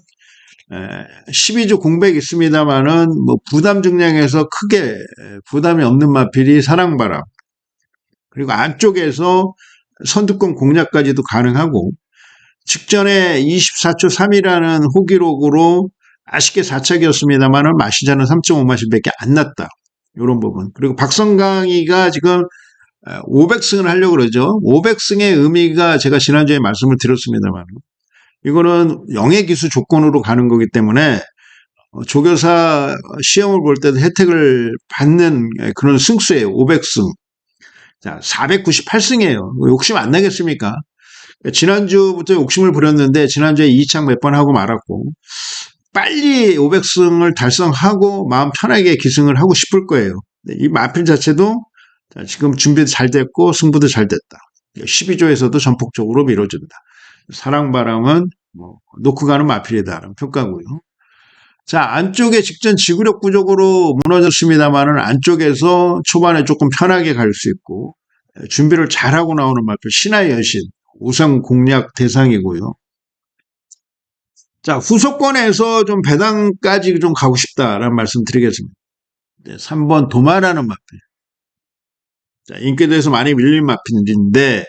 12주 공백 있습니다만은 뭐 부담 중량에서 크게 부담이 없는 마필이 사랑바람, 그리고 안쪽에서 선두권 공략까지도 가능하고, 직전에 24초 3이라는 호기록으로 아쉽게 4착이었습니다만은 마시자는 3.5마실밖에 안 났다. 이런 부분. 그리고 박성강이가 지금 500승을 하려고 그러죠. 500승의 의미가 제가 지난주에 말씀을 드렸습니다만, 이거는 영예기수 조건으로 가는 거기 때문에 조교사 시험을 볼 때도 혜택을 받는 그런 승수예요. 500승. 자, 498승이에요. 욕심 안 나겠습니까? 지난주부터 욕심을 부렸는데 지난주에 2착 몇 번 하고 말았고, 빨리 500승을 달성하고 마음 편하게 기승을 하고 싶을 거예요. 이 마필 자체도 지금 준비도 잘 됐고 승부도 잘 됐다. 12조에서도 전폭적으로 밀어준다. 사랑바람은 뭐 놓고 가는 마필이다라는 평가고요. 자, 안쪽에 직전 지구력 부족으로 무너졌습니다만은 안쪽에서 초반에 조금 편하게 갈 수 있고, 준비를 잘하고 나오는 마필 신하의 여신, 우상 공략 대상이고요. 자, 후속권에서 좀 배당까지 좀 가고 싶다라는 말씀 드리겠습니다. 3번 도마라는 마필. 자, 인기도에서 많이 밀린 마필인데,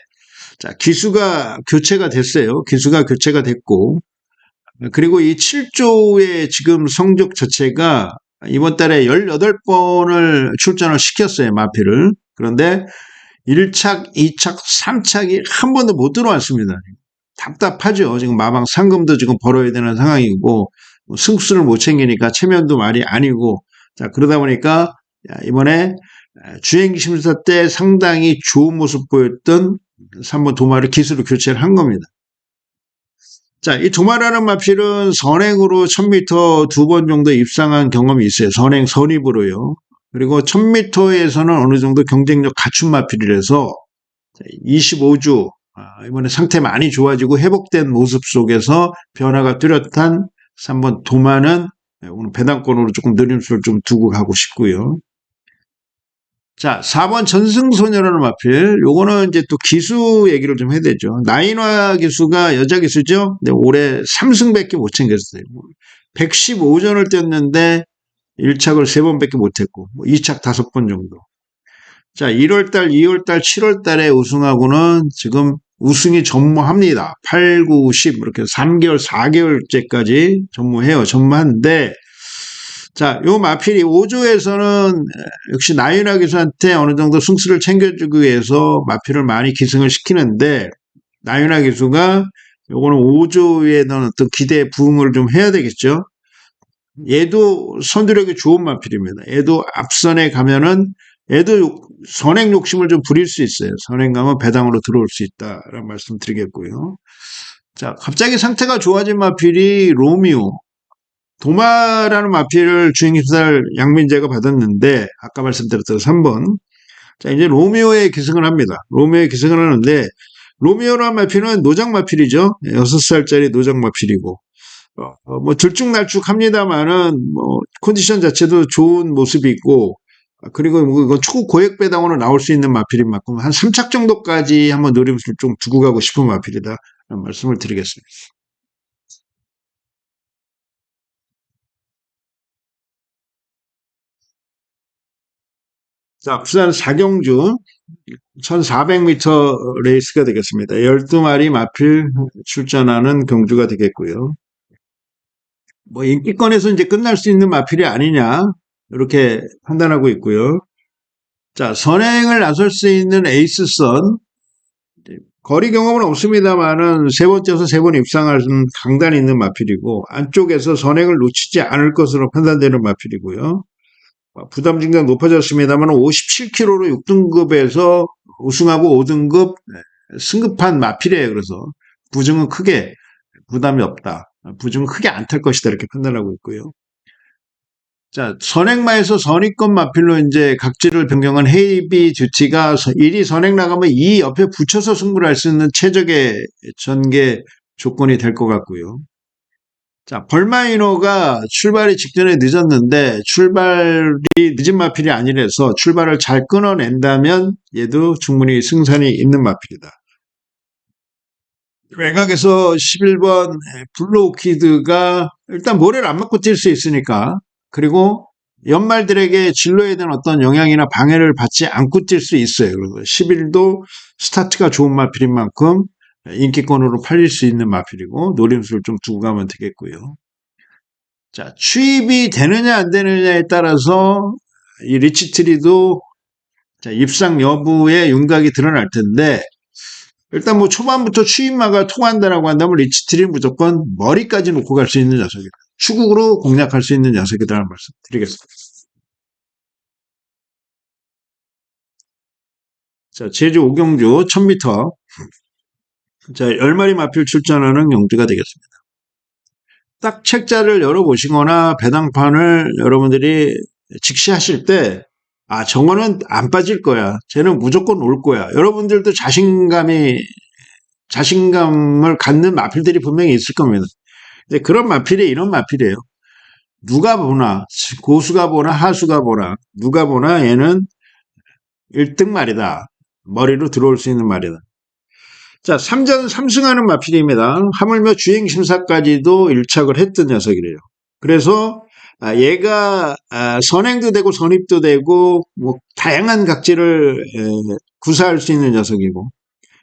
자, 기수가 교체가 됐어요. 기수가 교체가 됐고, 그리고 이 7조의 지금 성적 자체가 이번 달에 18번을 출전을 시켰어요, 마필을. 그런데 1착, 2착, 3착이 한 번도 못 들어왔습니다. 답답하죠. 지금 마방 상금도 지금 벌어야 되는 상황이고, 승수를 못 챙기니까 체면도 말이 아니고, 자, 그러다 보니까 이번에 주행기 심사 때 상당히 좋은 모습 보였던 3번 도마를 기수로 교체를 한 겁니다. 자, 이 도마라는 마필은 선행으로 1000m 2번 정도 입상한 경험이 있어요. 선행 선입으로요. 그리고 1000m에서는 어느 정도 경쟁력 갖춘 마필이라서 25주 이번에 상태 많이 좋아지고 회복된 모습 속에서 변화가 뚜렷한 3번 도마는 오늘 배당권으로 조금 느림수를 좀 두고 가고 싶고요. 자, 4번 전승소녀라는 마필. 요거는 이제 또 기수 얘기를 좀 해야 되죠. 나인화 기수가 여자 기수죠. 근데 올해 3승밖에 못 챙겼어요. 115전을 뛰었는데 1착을 3번밖에 못했고, 2착 5번 정도. 자, 1월달, 2월달, 7월달에 우승하고는 지금 우승이 전무합니다. 8, 9, 10 이렇게 3개월, 4개월째까지 전무해요. 전무한데, 자, 요 마필이 5조에서는 역시 나윤아 기수한테 어느 정도 승수를 챙겨주기 위해서 마필을 많이 기승을 시키는데, 나윤아 기수가 요거는 5조에 넣은 어떤 기대에 부응을 좀 해야 되겠죠. 얘도 선두력이 좋은 마필입니다. 얘도 앞선에 가면은 얘도 선행 욕심을 좀 부릴 수 있어요. 선행 가면 배당으로 들어올 수 있다라는 말씀 드리겠고요. 자, 갑자기 상태가 좋아진 마필이 로미오. 도마라는 마필을 주행기수달 양민재가 받았는데, 아까 말씀드렸던 3번. 자, 이제 로미오의 기승을 합니다. 로미오의 기승을 하는데, 로미오라는 마필은 노장 마필이죠. 6살짜리 노장 마필이고, 뭐 들쭉날쭉합니다만은 뭐 컨디션 자체도 좋은 모습이 있고, 그리고 뭐 이건 초고 고액 배당으로 나올 수 있는 마필인 만큼 한 3착 정도까지 한번 노림수를 좀 두고 가고 싶은 마필이다 라는 말씀을 드리겠습니다. 자, 부산 사경주 1400m 레이스가 되겠습니다. 12마리 마필 출전하는 경주가 되겠고요. 뭐 인기권에서 이제 끝날 수 있는 마필이 아니냐 이렇게 판단하고 있고요. 자, 선행을 나설 수 있는 에이스선, 거리 경험은 없습니다만은 세 번째에서 3번 입상할 강단이 있는 마필이고, 안쪽에서 선행을 놓치지 않을 것으로 판단되는 마필이고요. 부담 중량 높아졌습니다만 57kg로 6등급에서 우승하고 5등급 승급한 마필이에요. 그래서 부정은 크게 부담이 없다. 부중은 크게 안 탈 것이다. 이렇게 판단하고 있고요. 자, 선행마에서 선의권 마필로 이제 각지를 변경한 헤이비 듀티가 1이 선행 나가면 2 옆에 붙여서 승부를 할 수 있는 최적의 전개 조건이 될 것 같고요. 자, 벌마이너가 출발이 직전에 늦었는데 출발이 늦은 마필이 아니라서 출발을 잘 끊어낸다면 얘도 충분히 승산이 있는 마필이다. 외곽에서 11번 블루오키드가 일단 모래를 안 맞고 뛸 수 있으니까, 그리고 연말들에게 진로에 대한 어떤 영향이나 방해를 받지 않고 뛸 수 있어요. 그리고 11도 스타트가 좋은 마필인 만큼 인기권으로 팔릴 수 있는 마필이고 노림수를 좀 두고 가면 되겠고요. 자, 추입이 되느냐 안 되느냐에 따라서 이 리치트리도 입상 여부의 윤곽이 드러날 텐데, 일단 뭐 초반부터 추입마가 통한다라고 한다면 리치트리는 무조건 머리까지 놓고 갈 수 있는 녀석이다. 추국으로 공략할 수 있는 녀석이다라는 말씀 드리겠습니다. 자, 제주 오경주 1000m. 자, 10마리 마필 출전하는 경주가 되겠습니다. 딱 책자를 열어보시거나 배당판을 여러분들이 직시하실 때, 아, 저거는 안 빠질 거야. 쟤는 무조건 올 거야. 여러분들도 자신감을 갖는 마필들이 분명히 있을 겁니다. 근데 그런 마필이 이런 마필이에요. 누가 보나, 고수가 보나, 하수가 보나, 누가 보나 얘는 1등 말이다. 머리로 들어올 수 있는 말이다. 자, 3전 3승하는 마필입니다. 하물며 주행심사까지도 일착을 했던 녀석이래요. 그래서 얘가 선행도 되고 선입도 되고 뭐 다양한 각지를 구사할 수 있는 녀석이고,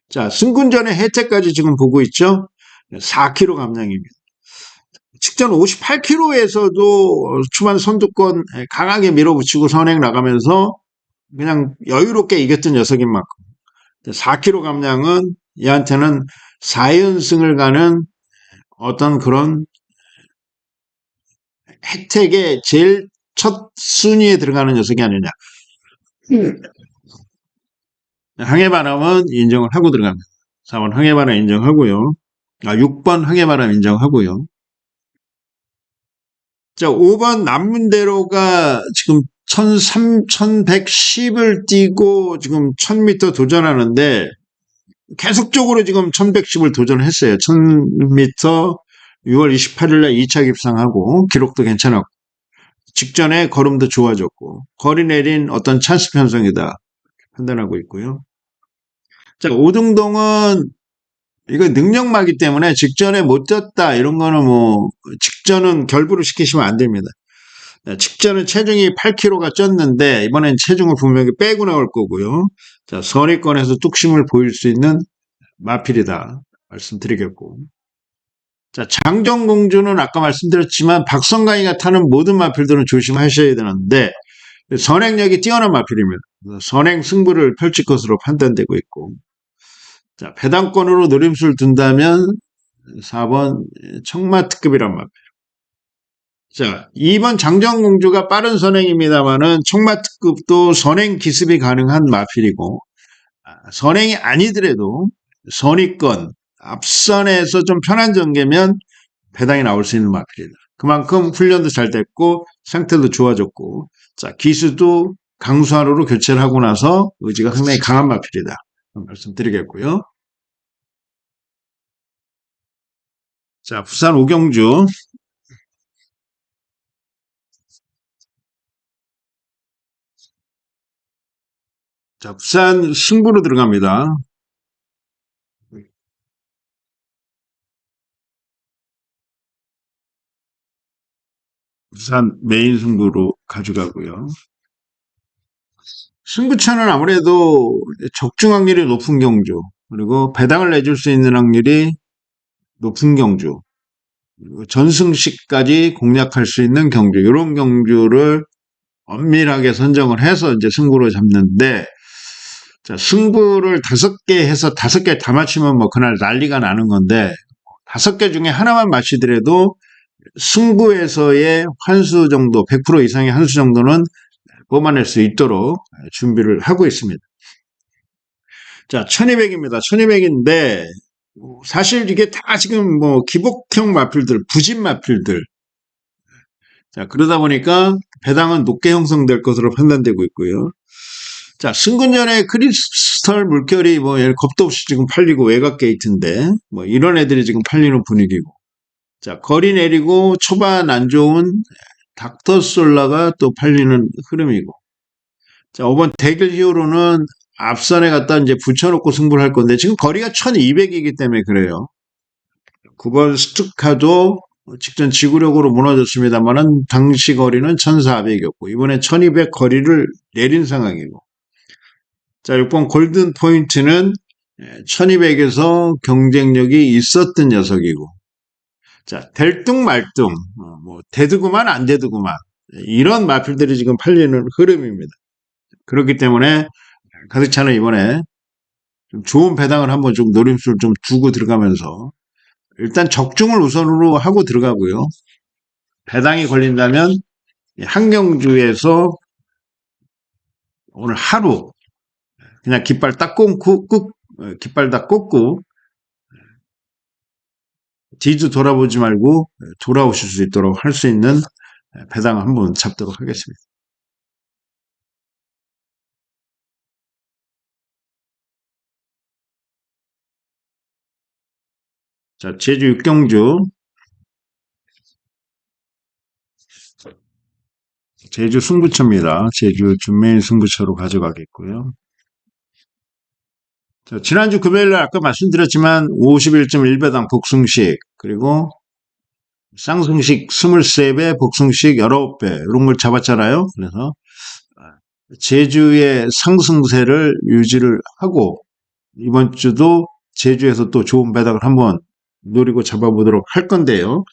자, 승군전의 혜택까지 지금 보고 있죠. 4kg 감량입니다. 직전 58kg에서도 초반 선두권 강하게 밀어붙이고 선행 나가면서 그냥 여유롭게 이겼던 녀석인 만큼 4kg 감량은 얘한테는 4연승을 가는 어떤 그런 혜택의 제일 첫 순위에 들어가는 녀석이 아니냐. 항해바람은 인정을 하고 들어갑니다. 4번 항해바람 인정하고요. 6번 항해바람 인정하고요. 자, 5번 남문대로가 지금 1110을 뛰고 지금 1000m 도전하는데 계속적으로 지금 1110을 도전했어요. 1000m 6월 28일날 2차 입상하고 기록도 괜찮았고 직전에 걸음도 좋아졌고 거리 내린 어떤 찬스 편성이다 판단하고 있고요. 자, 오등동은 이거 능력마기 때문에 직전에 못 쪘다 이런 거는 뭐 직전은 결부를 시키시면 안 됩니다. 직전은 체중이 8kg가 쪘는데 이번엔 체중을 분명히 빼고 나올 거고요. 자, 선의권에서 뚝심을 보일 수 있는 마필이다 말씀드리겠고, 자, 장정공주는 아까 말씀드렸지만 박성강이가 타는 모든 마필들은 조심하셔야 되는데 선행력이 뛰어난 마필입니다. 선행 승부를 펼칠 것으로 판단되고 있고, 자, 배당권으로 노림수를 둔다면 4번 청마특급이란 마필. 자, 2번 장정공주가 빠른 선행입니다만은 청마특급도 선행 기습이 가능한 마필이고, 선행이 아니더라도 선의권 앞선에서 좀 편한 전개면 배당이 나올 수 있는 마필이다. 그만큼 훈련도 잘 됐고 상태도 좋아졌고, 자, 기수도 강수하루로 교체를 하고 나서 의지가 상당히 강한 마필이다 말씀드리겠고요. 자, 부산 오경주. 자, 부산 승부로 들어갑니다. 부산 메인 승부로 가져가고요. 승부차는 아무래도 적중 확률이 높은 경주, 그리고 배당을 내줄 수 있는 확률이 높은 경주, 그리고 전승식까지 공략할 수 있는 경주, 이런 경주를 엄밀하게 선정을 해서 이제 승부로 잡는데, 자, 승부를 5개 해서 5개 다 맞히면 뭐 그날 난리가 나는 건데, 5개 중에 하나만 맞히더라도 승부에서의 환수 정도, 100% 이상의 환수 정도는 뽑아낼 수 있도록 준비를 하고 있습니다. 자, 1200입니다. 1200인데 사실 이게 다 지금 뭐 기복형 마필들, 부진 마필들. 자, 그러다 보니까 배당은 높게 형성될 것으로 판단되고 있고요. 자, 승근전에 크리스털 물결이 뭐 겁도 없이 지금 팔리고 외곽 게이트인데 뭐 이런 애들이 지금 팔리는 분위기고. 자, 거리 내리고 초반 안 좋은 닥터솔라가 또 팔리는 흐름이고. 자, 5번 대길 히어로는 앞선에 갖다 이제 붙여놓고 승부를 할 건데 지금 거리가 1200이기 때문에 그래요. 9번 스투카도 직전 지구력으로 무너졌습니다만은 당시 거리는 1400이었고 이번에 1200 거리를 내린 상황이고. 자, 6번 골든 포인트는 1200에서 경쟁력이 있었던 녀석이고. 자, 될뚱말뚱, 뭐 대두구만 안 대두구만 이런 마필들이 지금 팔리는 흐름입니다. 그렇기 때문에 가득 차는 이번에 좀 좋은 배당을 한번 좀 노림수를 좀 두고 들어가면서 일단 적중을 우선으로 하고 들어가고요. 배당이 걸린다면 한경주에서 오늘 하루 그냥 깃발 딱 꽂고 깃발 딱 꽂고 뒤도 돌아보지 말고 돌아오실 수 있도록 할 수 있는 배당 한번 잡도록 하겠습니다. 자, 제주 육경주. 제주 승부처입니다. 제주 준메인 승부처로 가져가겠고요. 자, 지난주 금요일날 아까 말씀드렸지만 51.1배당 복승식 그리고 쌍승식 23배 복승식 19배 이런 걸 잡았잖아요. 그래서 제주의 상승세를 유지를 하고 이번 주도 제주에서 또 좋은 배당을 한번 노리고 잡아보도록 할 건데요.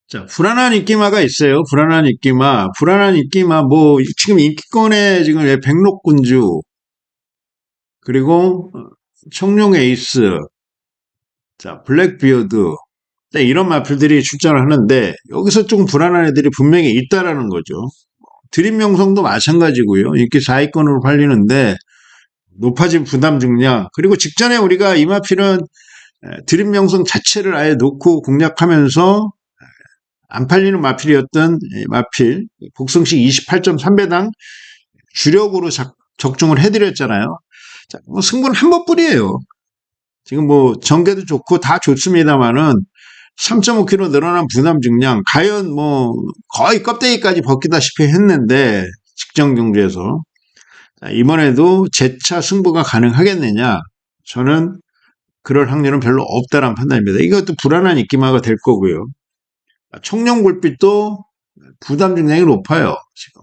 자, 불안한 인기마가 있어요. 불안한 인기마, 뭐, 지금 인기권에 지금 백록군주, 그리고 청룡 에이스, 자, 블랙비어드, 이런 마필들이 출전을 하는데, 여기서 조금 불안한 애들이 분명히 있다라는 거죠. 드림 명성도 마찬가지고요. 인기 4위권으로 팔리는데, 높아진 부담 중량, 그리고 직전에 우리가 이 마필은 드림 명성 자체를 아예 놓고 공략하면서 안 팔리는 마필이었던 마필 복승식 28.3배당 주력으로 적중을 해드렸잖아요. 자, 뭐 승부는 한 번뿐이에요. 지금 뭐 전개도 좋고 다 좋습니다만은 3.5kg 늘어난 부담 중량 과연 뭐 거의 껍데기까지 벗기다시피 했는데 직전 경주에서 이번에도 재차 승부가 가능하겠느냐? 저는 그럴 확률은 별로 없다라는 판단입니다. 이것도 불안한 입기마가 될 거고요. 청룡굴빛도 부담 중량이 높아요, 지금.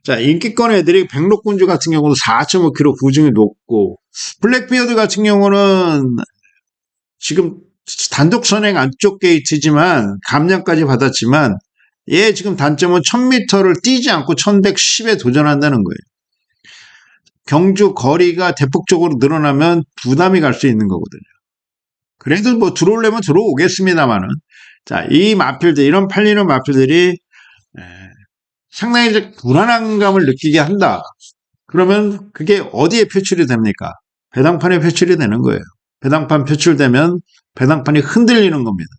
자, 인기권 애들이 백록군주 같은 경우는 4.5kg 구중이 높고, 블랙비어드 같은 경우는 지금 단독 선행 안쪽 게이트지만, 감량까지 받았지만, 얘 지금 단점은 1000m를 뛰지 않고 1110에 도전한다는 거예요. 경주 거리가 대폭적으로 늘어나면 부담이 갈 수 있는 거거든요. 그래도 뭐 들어오려면 들어오겠습니다만은. 자, 이 마필들, 이런 팔리는 마필들이 상당히 불안한 감을 느끼게 한다. 그러면 그게 어디에 표출이 됩니까? 배당판에 표출이 되는 거예요. 배당판 표출되면 배당판이 흔들리는 겁니다.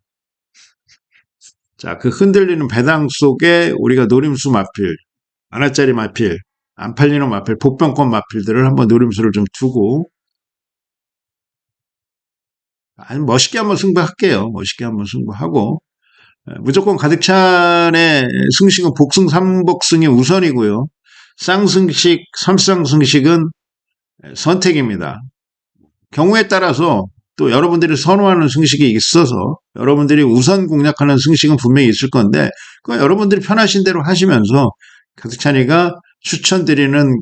자, 그 흔들리는 배당 속에 우리가 노림수 마필, 하나짜리 마필, 안 팔리는 마필, 복병권 마필들을 한번 노림수를 좀 두고 아니 멋있게 한번 승부할게요. 멋있게 한번 승부하고 무조건 가득 찬의 승식은 복승 3복승이 우선이고요. 쌍승식, 3쌍승식은 선택입니다. 경우에 따라서 또 여러분들이 선호하는 승식이 있어서 여러분들이 우선 공략하는 승식은 분명히 있을 건데 그건 여러분들이 편하신 대로 하시면서 가득 찬이가 추천드리는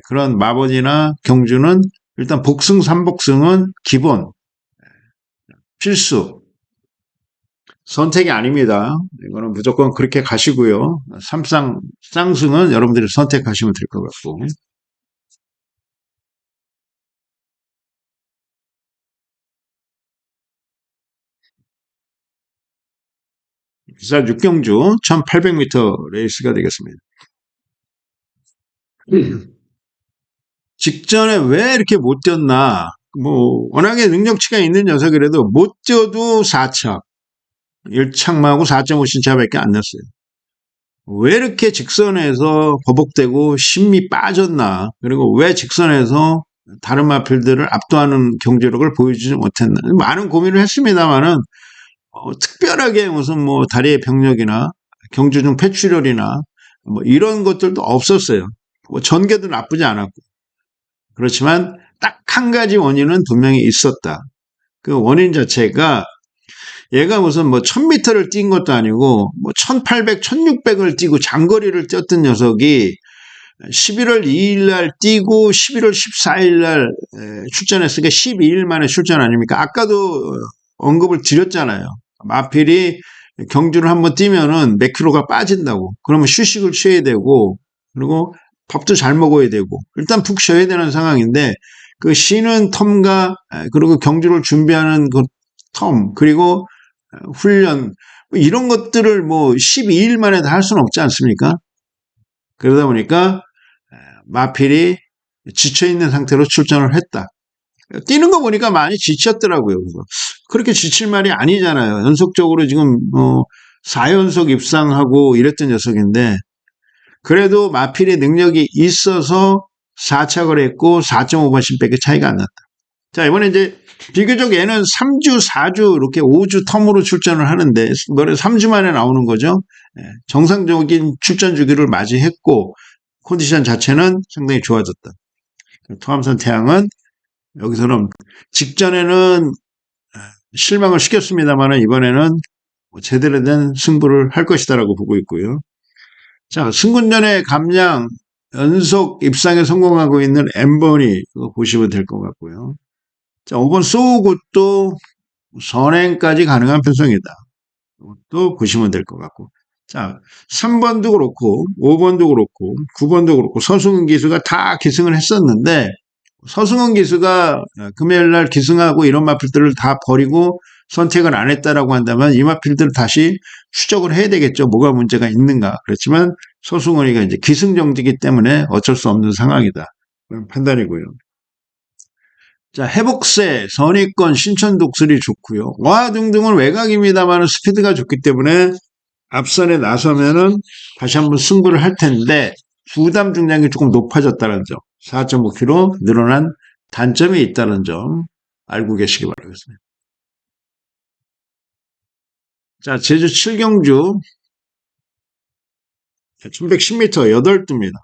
그런 마번이나 경주는 일단 복승 3복승은 기본 필수 선택이 아닙니다. 이거는 무조건 그렇게 가시고요. 쌍승은 여러분들이 선택하시면 될 것 같고. 부산 육경주 1800m 레이스가 되겠습니다. 직전에 왜 이렇게 못 뛰었나? 뭐 워낙에 능력치가 있는 녀석이라도 못 뛰어도 4차 1착마하고 4.5cm밖에 안 났어요. 왜 이렇게 직선에서 버벅대고 심이 빠졌나, 그리고 왜 직선에서 다른 마필들을 압도하는 경제력을 보여주지 못했나, 많은 고민을 했습니다만은 특별하게 무슨 뭐 다리의 병력이나 경주중 폐출혈이나 뭐 이런 것들도 없었어요. 뭐 전개도 나쁘지 않았고. 그렇지만 딱 한 가지 원인은 분명히 있었다. 그 원인 자체가 얘가 무슨 뭐 1000m를 뛴 것도 아니고 뭐 1800, 1600을 뛰고 장거리를 뛰었던 녀석이 11월 2일 날 뛰고 11월 14일 날 출전했으니까 12일 만에 출전 아닙니까? 아까도 언급을 드렸잖아요. 마필이 경주를 한번 뛰면은 몇 킬로가 빠진다고. 그러면 휴식을 취해야 되고, 그리고 밥도 잘 먹어야 되고, 일단 푹 쉬어야 되는 상황인데, 그 쉬는 텀과, 그리고 경주를 준비하는 그 텀, 그리고 훈련, 이런 것들을 뭐 12일 만에 다 할 수는 없지 않습니까? 그러다 보니까 마필이 지쳐있는 상태로 출전을 했다. 뛰는 거 보니까 많이 지쳤더라고요. 그래서 그렇게 지칠 말이 아니잖아요. 연속적으로 지금 4연속 입상하고 이랬던 녀석인데, 그래도 마필의 능력이 있어서 4착을 했고 4.5번씩밖에 차이가 안 났다. 자, 이번에 이제 비교적 얘는 3주, 4주, 이렇게 5주 텀으로 출전을 하는데, 노래 3주 만에 나오는 거죠. 정상적인 출전 주기를 맞이했고, 컨디션 자체는 상당히 좋아졌다. 토암산 태양은 여기서는 직전에는 실망을 시켰습니다만 이번에는 제대로 된 승부를 할 것이다라고 보고 있고요. 자, 승군전의 감량 연속 입상에 성공하고 있는 엠버니, 그거 보시면 될 것 같고요. 자, 5번 소우굿도 선행까지 가능한 편성이다. 이것도 보시면 될 것 같고. 자, 3번도 그렇고 5번도 그렇고 9번도 그렇고 서승은 기수가 다 기승을 했었는데, 서승은 기수가 금요일 날 기승하고 이런 마필들을 다 버리고 선택을 안 했다라고 한다면 이 마필들을 다시 추적을 해야 되겠죠. 뭐가 문제가 있는가. 그렇지만 서승원이가 이제 기승정지이기 때문에 어쩔 수 없는 상황이다. 그런 판단이고요. 자, 해복세, 선입권, 신천 독수리 좋고요. 와 등등은 외곽입니다만 스피드가 좋기 때문에 앞선에 나서면은 다시 한번 승부를 할 텐데 부담 중량이 조금 높아졌다는 점, 4.5kg 늘어난 단점이 있다는 점 알고 계시기 바라겠습니다. 자, 제주 7경주 1110m 8두입니다.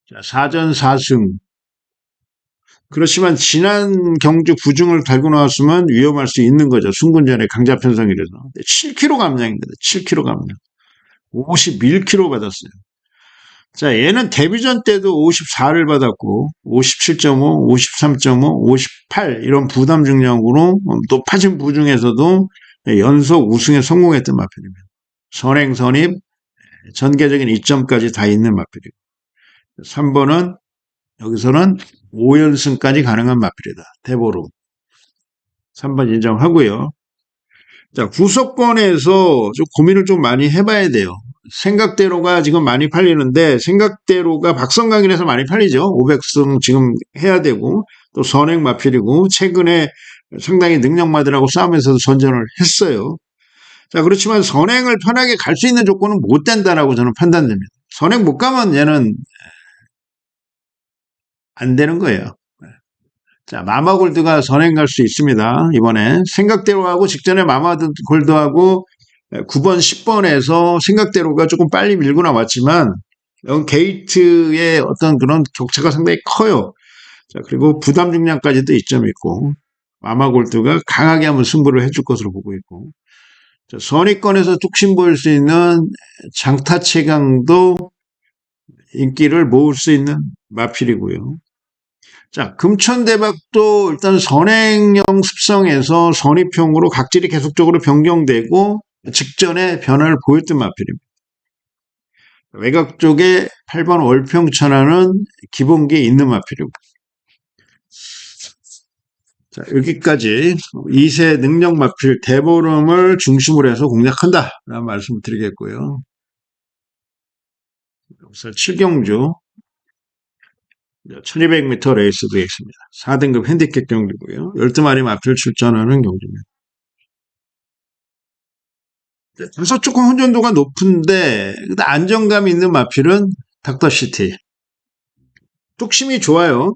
자, 4전 4승. 그렇지만 지난 경주 부중을 달고 나왔으면 위험할 수 있는 거죠. 승군전의 강자 편성이라서. 7kg 감량입니다. 7kg 감량. 51kg 받았어요. 자, 얘는 데뷔전 때도 54를 받았고 57.5, 53.5, 58 이런 부담 중량으로 높아진 부중에서도 연속 우승에 성공했던 마필입니다. 선행, 선입, 전개적인 이점까지 다 있는 마필이고, 3번은 여기서는 5연승까지 가능한 마필이다. 대보로 3번 인정하고요. 자, 구석권에서 좀 고민을 좀 많이 해봐야 돼요. 생각대로가 지금 많이 팔리는데, 생각대로가 박성강이라서 많이 팔리죠. 500승 지금 해야 되고, 또 선행 마필이고, 최근에 상당히 능력마들하고 싸우면서도 선전을 했어요. 자, 그렇지만 선행을 편하게 갈 수 있는 조건은 못 된다라고 저는 판단됩니다. 선행 못 가면 얘는 안 되는 거예요. 자, 마마골드가 선행 갈 수 있습니다. 이번에 생각대로 하고 직전에 마마골드하고 9번, 10번에서 생각대로가 조금 빨리 밀고 나왔지만 게이트의 어떤 그런 격차가 상당히 커요. 자, 그리고 부담 중량까지도 이점이 있고 마마골드가 강하게 한번 승부를 해줄 것으로 보고 있고, 자, 선의권에서 뚝심 보일 수 있는 장타체강도 인기를 모을 수 있는 마필이고요. 자, 금천대박도 일단 선행형 습성에서 선입형으로 각질이 계속적으로 변경되고 직전에 변화를 보였던 마필입니다. 외곽 쪽에 8번 월평천하는 기본기에 있는 마필이고. 자, 여기까지 2세 능력 마필 대보름을 중심으로 해서 공략한다 라는 말씀을 드리겠고요. 여기서 7경주 1200m 레이스도 있습니다. 4등급 핸디캡 경기고요. 12마리 마필 출전하는 경기입니다. 다소 조금 혼전도가 높은데 안정감 있는 마필은 닥터시티. 뚝심이 좋아요.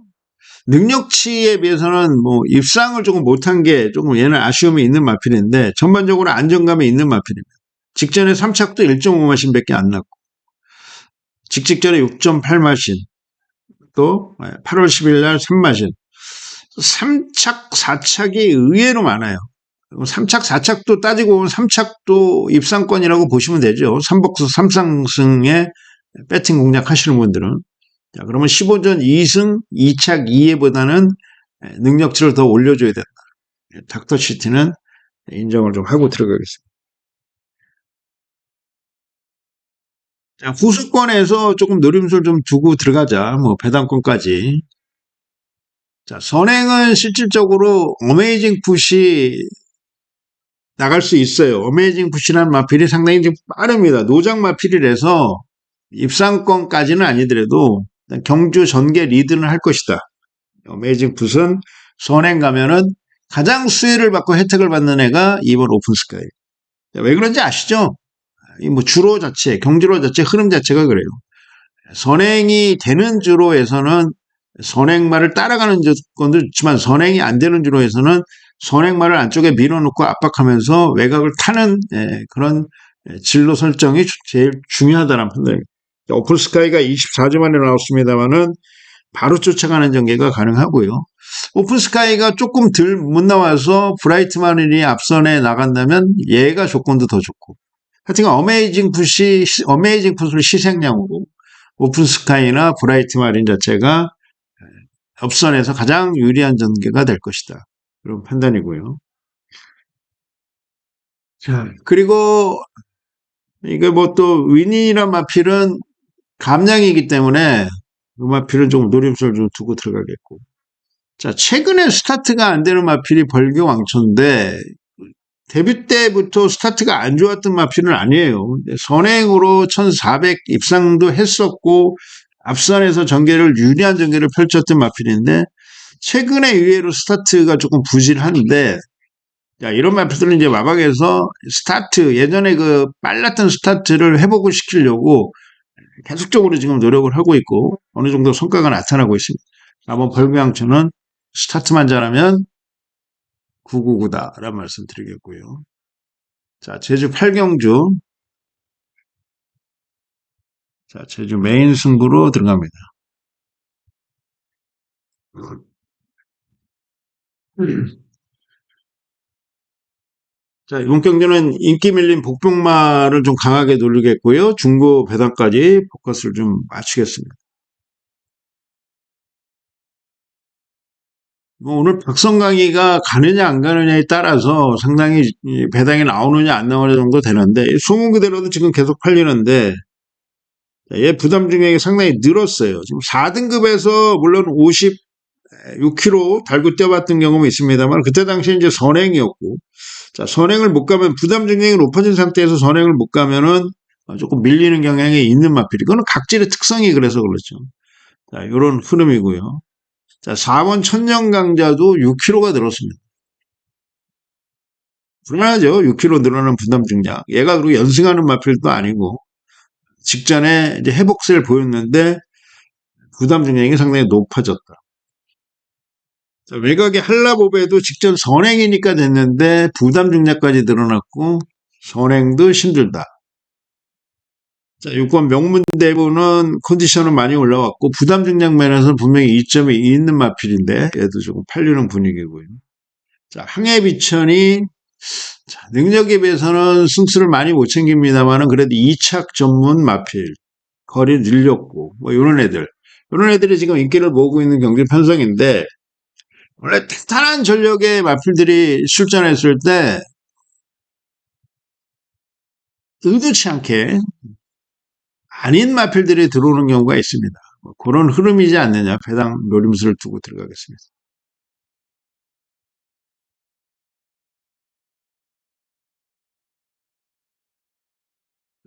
능력치에 비해서는 뭐 입상을 조금 못한 게 조금 얘는 아쉬움이 있는 마필인데 전반적으로 안정감이 있는 마필입니다. 직전에 3착도 1.5마신밖에 안 났고 직전에 6.8마신 또 8월 10일 날 3마신 3착 4착이 의외로 많아요. 3착 4착도 따지고 보면 3착도 입상권이라고 보시면 되죠. 3복수 3상승에 배팅 공략하시는 분들은. 자, 그러면 15전 2승 2착 2회보다는 능력치를 더 올려줘야 된다. 닥터시티는 인정을 좀 하고 들어가겠습니다. 자, 후수권에서 조금 노림수를 좀 두고 들어가자. 뭐 배당권까지. 자, 선행은 실질적으로 어메이징 풋이 나갈 수 있어요. 어메이징 풋이라는 마필이 상당히 좀 빠릅니다. 노장 마필이라서 입상권까지는 아니더라도 경주 전개 리드는 할 것이다. 어메이징 풋은 선행 가면은 가장 수혜를 받고 혜택을 받는 애가 이번 오픈스카이. 왜 그런지 아시죠? 뭐 주로 자체, 경주로 자체, 흐름 자체가 그래요. 선행이 되는 주로에서는 선행말을 따라가는 조건도 있지만 선행이 안 되는 주로에서는 선행말을 안쪽에 밀어놓고 압박하면서 외곽을 타는 그런 진로 설정이 제일 중요하다는 판단입니다. 오픈스카이가 24주 만에 나왔습니다만은 바로 쫓아가는 전개가 가능하고요. 오픈스카이가 조금 덜 못 나와서 브라이트마린이 앞선에 나간다면 얘가 조건도 더 좋고. 하여튼 어메이징 풋을 시생량으로 오픈스카이나 브라이트마린 자체가 업선에서 가장 유리한 전개가 될 것이다. 그런 판단이고요. 자, 그리고 이게 뭐 또 윈이란 마필은 감량이기 때문에 그 마필은 좀 노림수를 좀 두고 들어가겠고. 자, 최근에 스타트가 안 되는 마필이 벌교왕초인데 데뷔 때부터 스타트가 안 좋았던 마필은 아니에요. 선행으로 1400 입상도 했었고 앞선에서 전개를 유리한 전개를 펼쳤던 마필인데 최근에 의외로 스타트가 조금 부실한데 자, 이런 마필들은 이제 마박에서 스타트 예전에 그 빨랐던 스타트를 회복을 시키려고 계속적으로 지금 노력을 하고 있고 어느 정도 성과가 나타나고 있습니다. 한번 벌교왕초는 스타트만 잘하면 999다라는 말씀 드리겠고요. 자, 제주 8경주. 자, 제주 메인 승부로 들어갑니다. 자, 이번 경기는 인기 밀린 복병마를 좀 강하게 노리겠고요. 중고 배당까지 포커스를 좀 맞추겠습니다. 뭐 오늘 박성강이가 가느냐 안 가느냐에 따라서 상당히 배당이 나오느냐 안 나오느냐 정도 되는데 소문 그대로도 지금 계속 팔리는데 얘 부담 중액이 상당히 늘었어요. 지금 4등급에서 물론 56kg 달고 뛰어봤던 경험이 있습니다만 그때 당시 이제 선행이었고 자, 선행을 못 가면 부담 중량이 높아진 상태에서 선행을 못 가면은 조금 밀리는 경향이 있는 마필이. 이거는 각질의 특성이 그래서 그렇죠. 자, 이런 흐름이고요. 자, 4번 천년강자도 6kg가 늘었습니다. 불안하죠. 6kg 늘어난 부담 중량. 얘가 그리고 연승하는 마필도 아니고 직전에 이제 회복세를 보였는데 부담 중량이 상당히 높아졌다. 자, 외곽의 한라보배도 직전 선행이니까 됐는데 부담 중량까지 늘어났고 선행도 힘들다. 자, 6번 명문대부는 컨디션은 많이 올라왔고 부담 중량 면에서는 분명히 이점이 있는 마필인데 얘도 조금 팔리는 분위기고요. 자, 항해비천이 자, 능력에 비해서는 승수를 많이 못 챙깁니다만은 그래도 2착 전문 마필 거리 늘렸고 뭐 이런 애들이 지금 인기를 모으고 있는 경기 편성인데 원래 탄탄한 전력의 마필들이 출전했을 때 의도치 않게 아닌 마필들이 들어오는 경우가 있습니다. 그런 흐름이지 않느냐 배당 노림수를 두고 들어가겠습니다.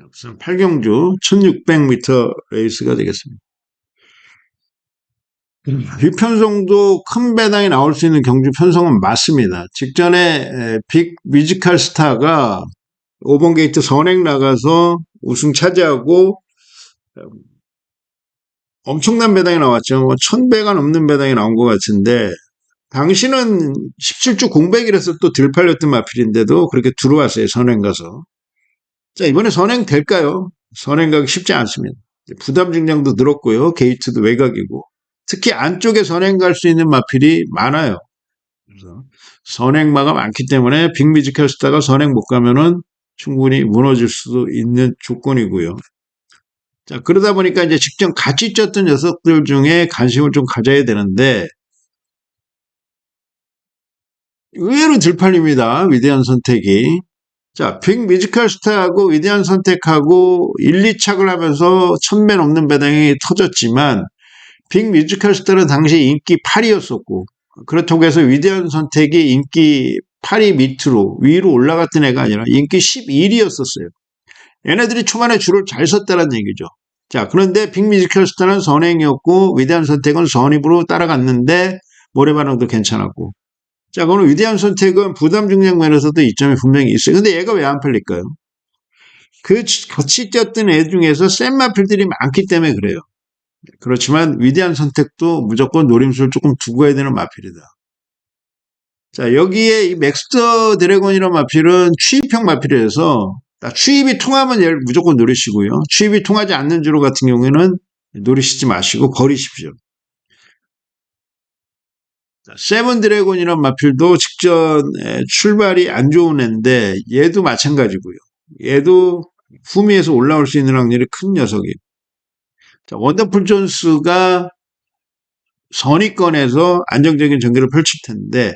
우선 8경주 1600m 레이스가 되겠습니다. 비편성도 큰 배당이 나올 수 있는 경주 편성은 맞습니다. 직전에 빅 뮤지컬 스타가 5번 게이트 선행 나가서 우승 차지하고 엄청난 배당이 나왔죠. 뭐 1000배가 넘는 배당이 나온 것 같은데 당시는 17주 공백이라서 또 덜 팔렸던 마필인데도 그렇게 들어왔어요. 선행 가서. 자, 이번에 선행 될까요? 선행 가기 쉽지 않습니다. 부담 증량도 늘었고요. 게이트도 외곽이고. 특히 안쪽에 선행 갈 수 있는 마필이 많아요. 그래서 선행마가 많기 때문에 빅뮤지컬 스타가 선행 못 가면은 충분히 무너질 수도 있는 조건이고요. 자, 그러다 보니까 이제 직전 같이 쪘던 녀석들 중에 관심을 좀 가져야 되는데, 의외로 덜 팔립니다. 위대한 선택이. 자, 빅 뮤지컬 스타하고 위대한 선택하고 1, 2착을 하면서 1000배 넘는 배당이 터졌지만, 빅 뮤지컬 스타는 당시 인기 8위였었고, 그렇다고 해서 위대한 선택이 인기 8위 밑으로, 위로 올라갔던 애가 아니라 인기 11위였었어요. 얘네들이 초반에 줄을 잘 섰다는 얘기죠. 자, 그런데 빅뮤지컬 스타는 선행이었고, 위대한 선택은 선입으로 따라갔는데, 모래반응도 괜찮았고. 자, 그럼 위대한 선택은 부담 중량 면에서도 이점이 분명히 있어요. 근데 얘가 왜 안 팔릴까요? 그 같이 뛰었던 애 중에서 센 마필들이 많기 때문에 그래요. 그렇지만 위대한 선택도 무조건 노림수를 조금 두고 가야 되는 마필이다. 자, 여기에 이 맥스터 드래곤이라는 마필은 추입형 마필이라서 추입이 통하면 얘를 무조건 노리시고요. 추입이 통하지 않는 주로 같은 경우에는 노리시지 마시고 버리십시오. 세븐 드래곤이라는 마필도 직전에 출발이 안 좋은 애인데 얘도 마찬가지고요. 얘도 후미에서 올라올 수 있는 확률이 큰 녀석이에요. 자, 원더풀 존스가 선위권에서 안정적인 전개를 펼칠 텐데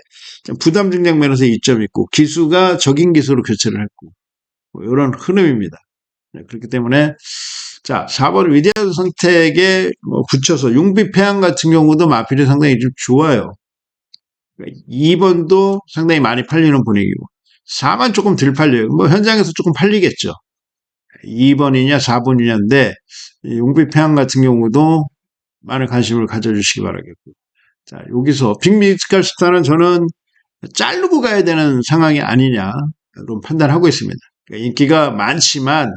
부담 증량 면에서 이점이 있고 기수가 적인 기수로 교체를 했고 뭐 이런 흐름입니다. 그렇기 때문에 자 4번 위대한 선택에 뭐 붙여서 융비패양 같은 경우도 마필이 상당히 좀 좋아요. 2번도 상당히 많이 팔리는 분위기고 4번 조금 덜 팔려요. 뭐 현장에서 조금 팔리겠죠. 2번이냐 4번이냐인데 융비패양 같은 경우도 많은 관심을 가져주시기 바라겠고 자 여기서 빅뮤지컬 스타는 저는 자르고 가야 되는 상황이 아니냐 그런 판단하고 있습니다. 그러니까 인기가 많지만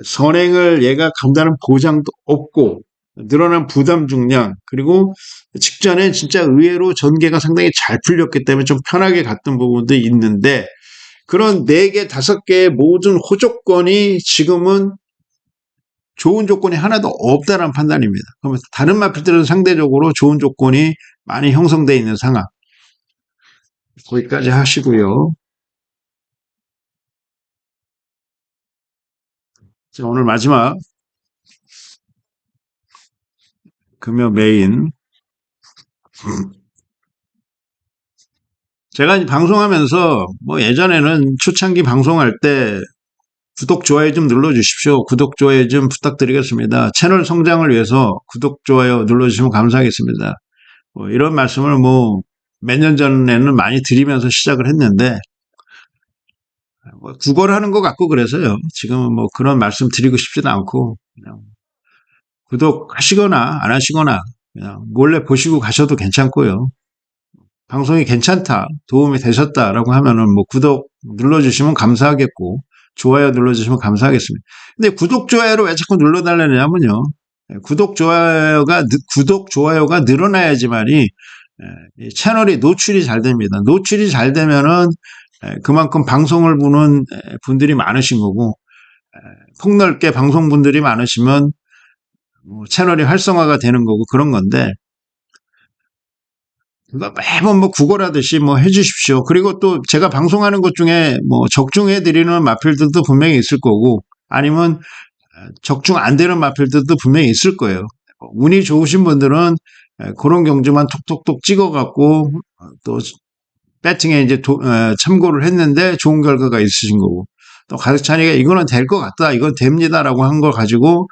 선행을 얘가 간다는 보장도 없고 늘어난 부담 중량 그리고 직전에 진짜 의외로 전개가 상당히 잘 풀렸기 때문에 좀 편하게 갔던 부분도 있는데 그런 4개, 5개의 모든 호조건이 지금은 좋은 조건이 하나도 없다는 판단입니다. 그러면 다른 마필들은 상대적으로 좋은 조건이 많이 형성되어 있는 상황. 거기까지 하시고요. 자, 오늘 마지막 금요 메인. 제가 이제 방송하면서 뭐 예전에는 초창기 방송할 때 구독, 좋아요 좀 눌러주십시오. 구독, 좋아요 좀 부탁드리겠습니다. 채널 성장을 위해서 구독, 좋아요 눌러주시면 감사하겠습니다. 뭐 이런 말씀을 뭐 몇 년 전에는 많이 드리면서 시작을 했는데 뭐 구걸하는 것 같고 그래서요. 지금은 뭐 그런 말씀 드리고 싶지도 않고 그냥 구독하시거나 안 하시거나 그냥 몰래 보시고 가셔도 괜찮고요. 방송이 괜찮다, 도움이 되셨다라고 하면은 뭐 구독 눌러주시면 감사하겠고 좋아요 눌러주시면 감사하겠습니다. 근데 구독, 좋아요를 왜 자꾸 눌러달라냐면요. 구독, 좋아요가 늘어나야지만이 채널이 노출이 잘 됩니다. 노출이 잘 되면은 그만큼 방송을 보는 분들이 많으신 거고 폭넓게 방송분들이 많으시면 채널이 활성화가 되는 거고 그런 건데 매번 뭐 구걸하듯이 뭐 해주십시오. 그리고 또 제가 방송하는 것 중에 뭐 적중해드리는 마필들도 분명히 있을 거고 아니면 적중 안 되는 마필들도 분명히 있을 거예요. 운이 좋으신 분들은 그런 경주만 톡톡톡 찍어갖고 또 배팅에 이제 참고를 했는데 좋은 결과가 있으신 거고 또 가득차니가 이거는 될 것 같다, 이건 됩니다라고 한 걸 가지고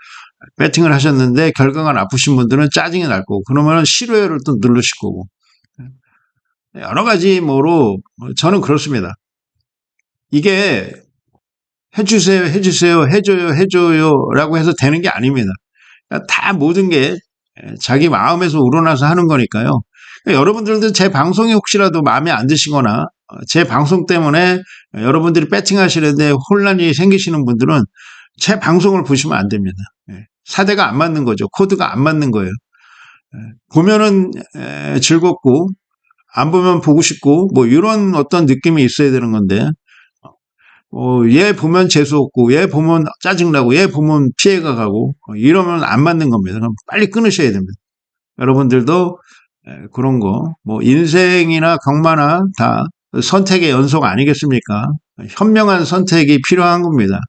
배팅을 하셨는데 결과가 나쁘신 분들은 짜증이 날 거고 그러면 싫어요를 또 누르실 거고 여러 가지 뭐로 저는 그렇습니다. 이게 해주세요, 해줘요 라고 해서 되는 게 아닙니다. 다 모든 게 자기 마음에서 우러나서 하는 거니까요. 여러분들도 제 방송이 혹시라도 마음에 안 드시거나 제 방송 때문에 여러분들이 배팅하시는데 혼란이 생기시는 분들은 제 방송을 보시면 안 됩니다. 사대가 안 맞는 거죠. 코드가 안 맞는 거예요. 보면은 즐겁고 안 보면 보고 싶고 뭐 이런 어떤 느낌이 있어야 되는 건데 얘 보면 재수없고 얘 보면 짜증나고 얘 보면 피해가 가고 이러면 안 맞는 겁니다. 그럼 빨리 끊으셔야 됩니다. 여러분들도 그런 거 뭐 인생이나 경마나 다 선택의 연속 아니겠습니까? 현명한 선택이 필요한 겁니다.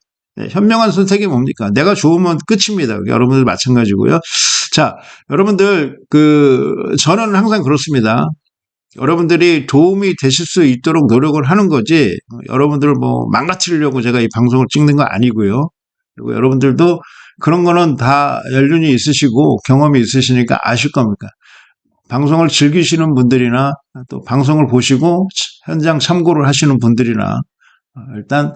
현명한 선택이 뭡니까? 내가 좋으면 끝입니다. 여러분들 마찬가지고요. 자, 여러분들 저는 항상 그렇습니다. 여러분들이 도움이 되실 수 있도록 노력을 하는 거지 여러분들 뭐 망가뜨리려고 제가 이 방송을 찍는 거 아니고요. 그리고 여러분들도 그런 거는 다 연륜이 있으시고 경험이 있으시니까 아실 겁니까? 방송을 즐기시는 분들이나 또 방송을 보시고 현장 참고를 하시는 분들이나 일단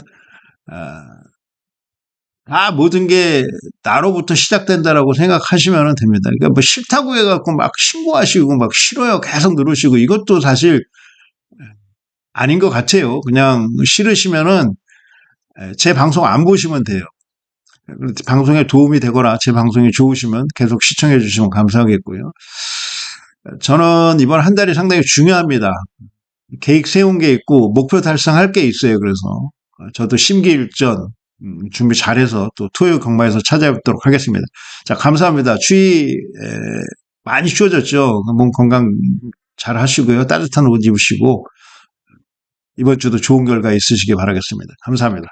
다 모든 게 나로부터 시작된다라고 생각하시면 됩니다. 그러니까 뭐 싫다고 해갖고 막 신고하시고 막 싫어요 계속 누르시고 이것도 사실 아닌 것 같아요. 그냥 싫으시면은 제 방송 안 보시면 돼요. 방송에 도움이 되거나 제 방송이 좋으시면 계속 시청해 주시면 감사하겠고요. 저는 이번 한 달이 상당히 중요합니다. 계획 세운 게 있고 목표 달성할 게 있어요. 그래서 저도 심기일전 준비 잘해서 또 토요 경마에서 찾아뵙도록 하겠습니다. 자, 감사합니다. 추위 많이 추워졌죠. 몸 건강 잘 하시고요. 따뜻한 옷 입으시고 이번 주도 좋은 결과 있으시기 바라겠습니다. 감사합니다.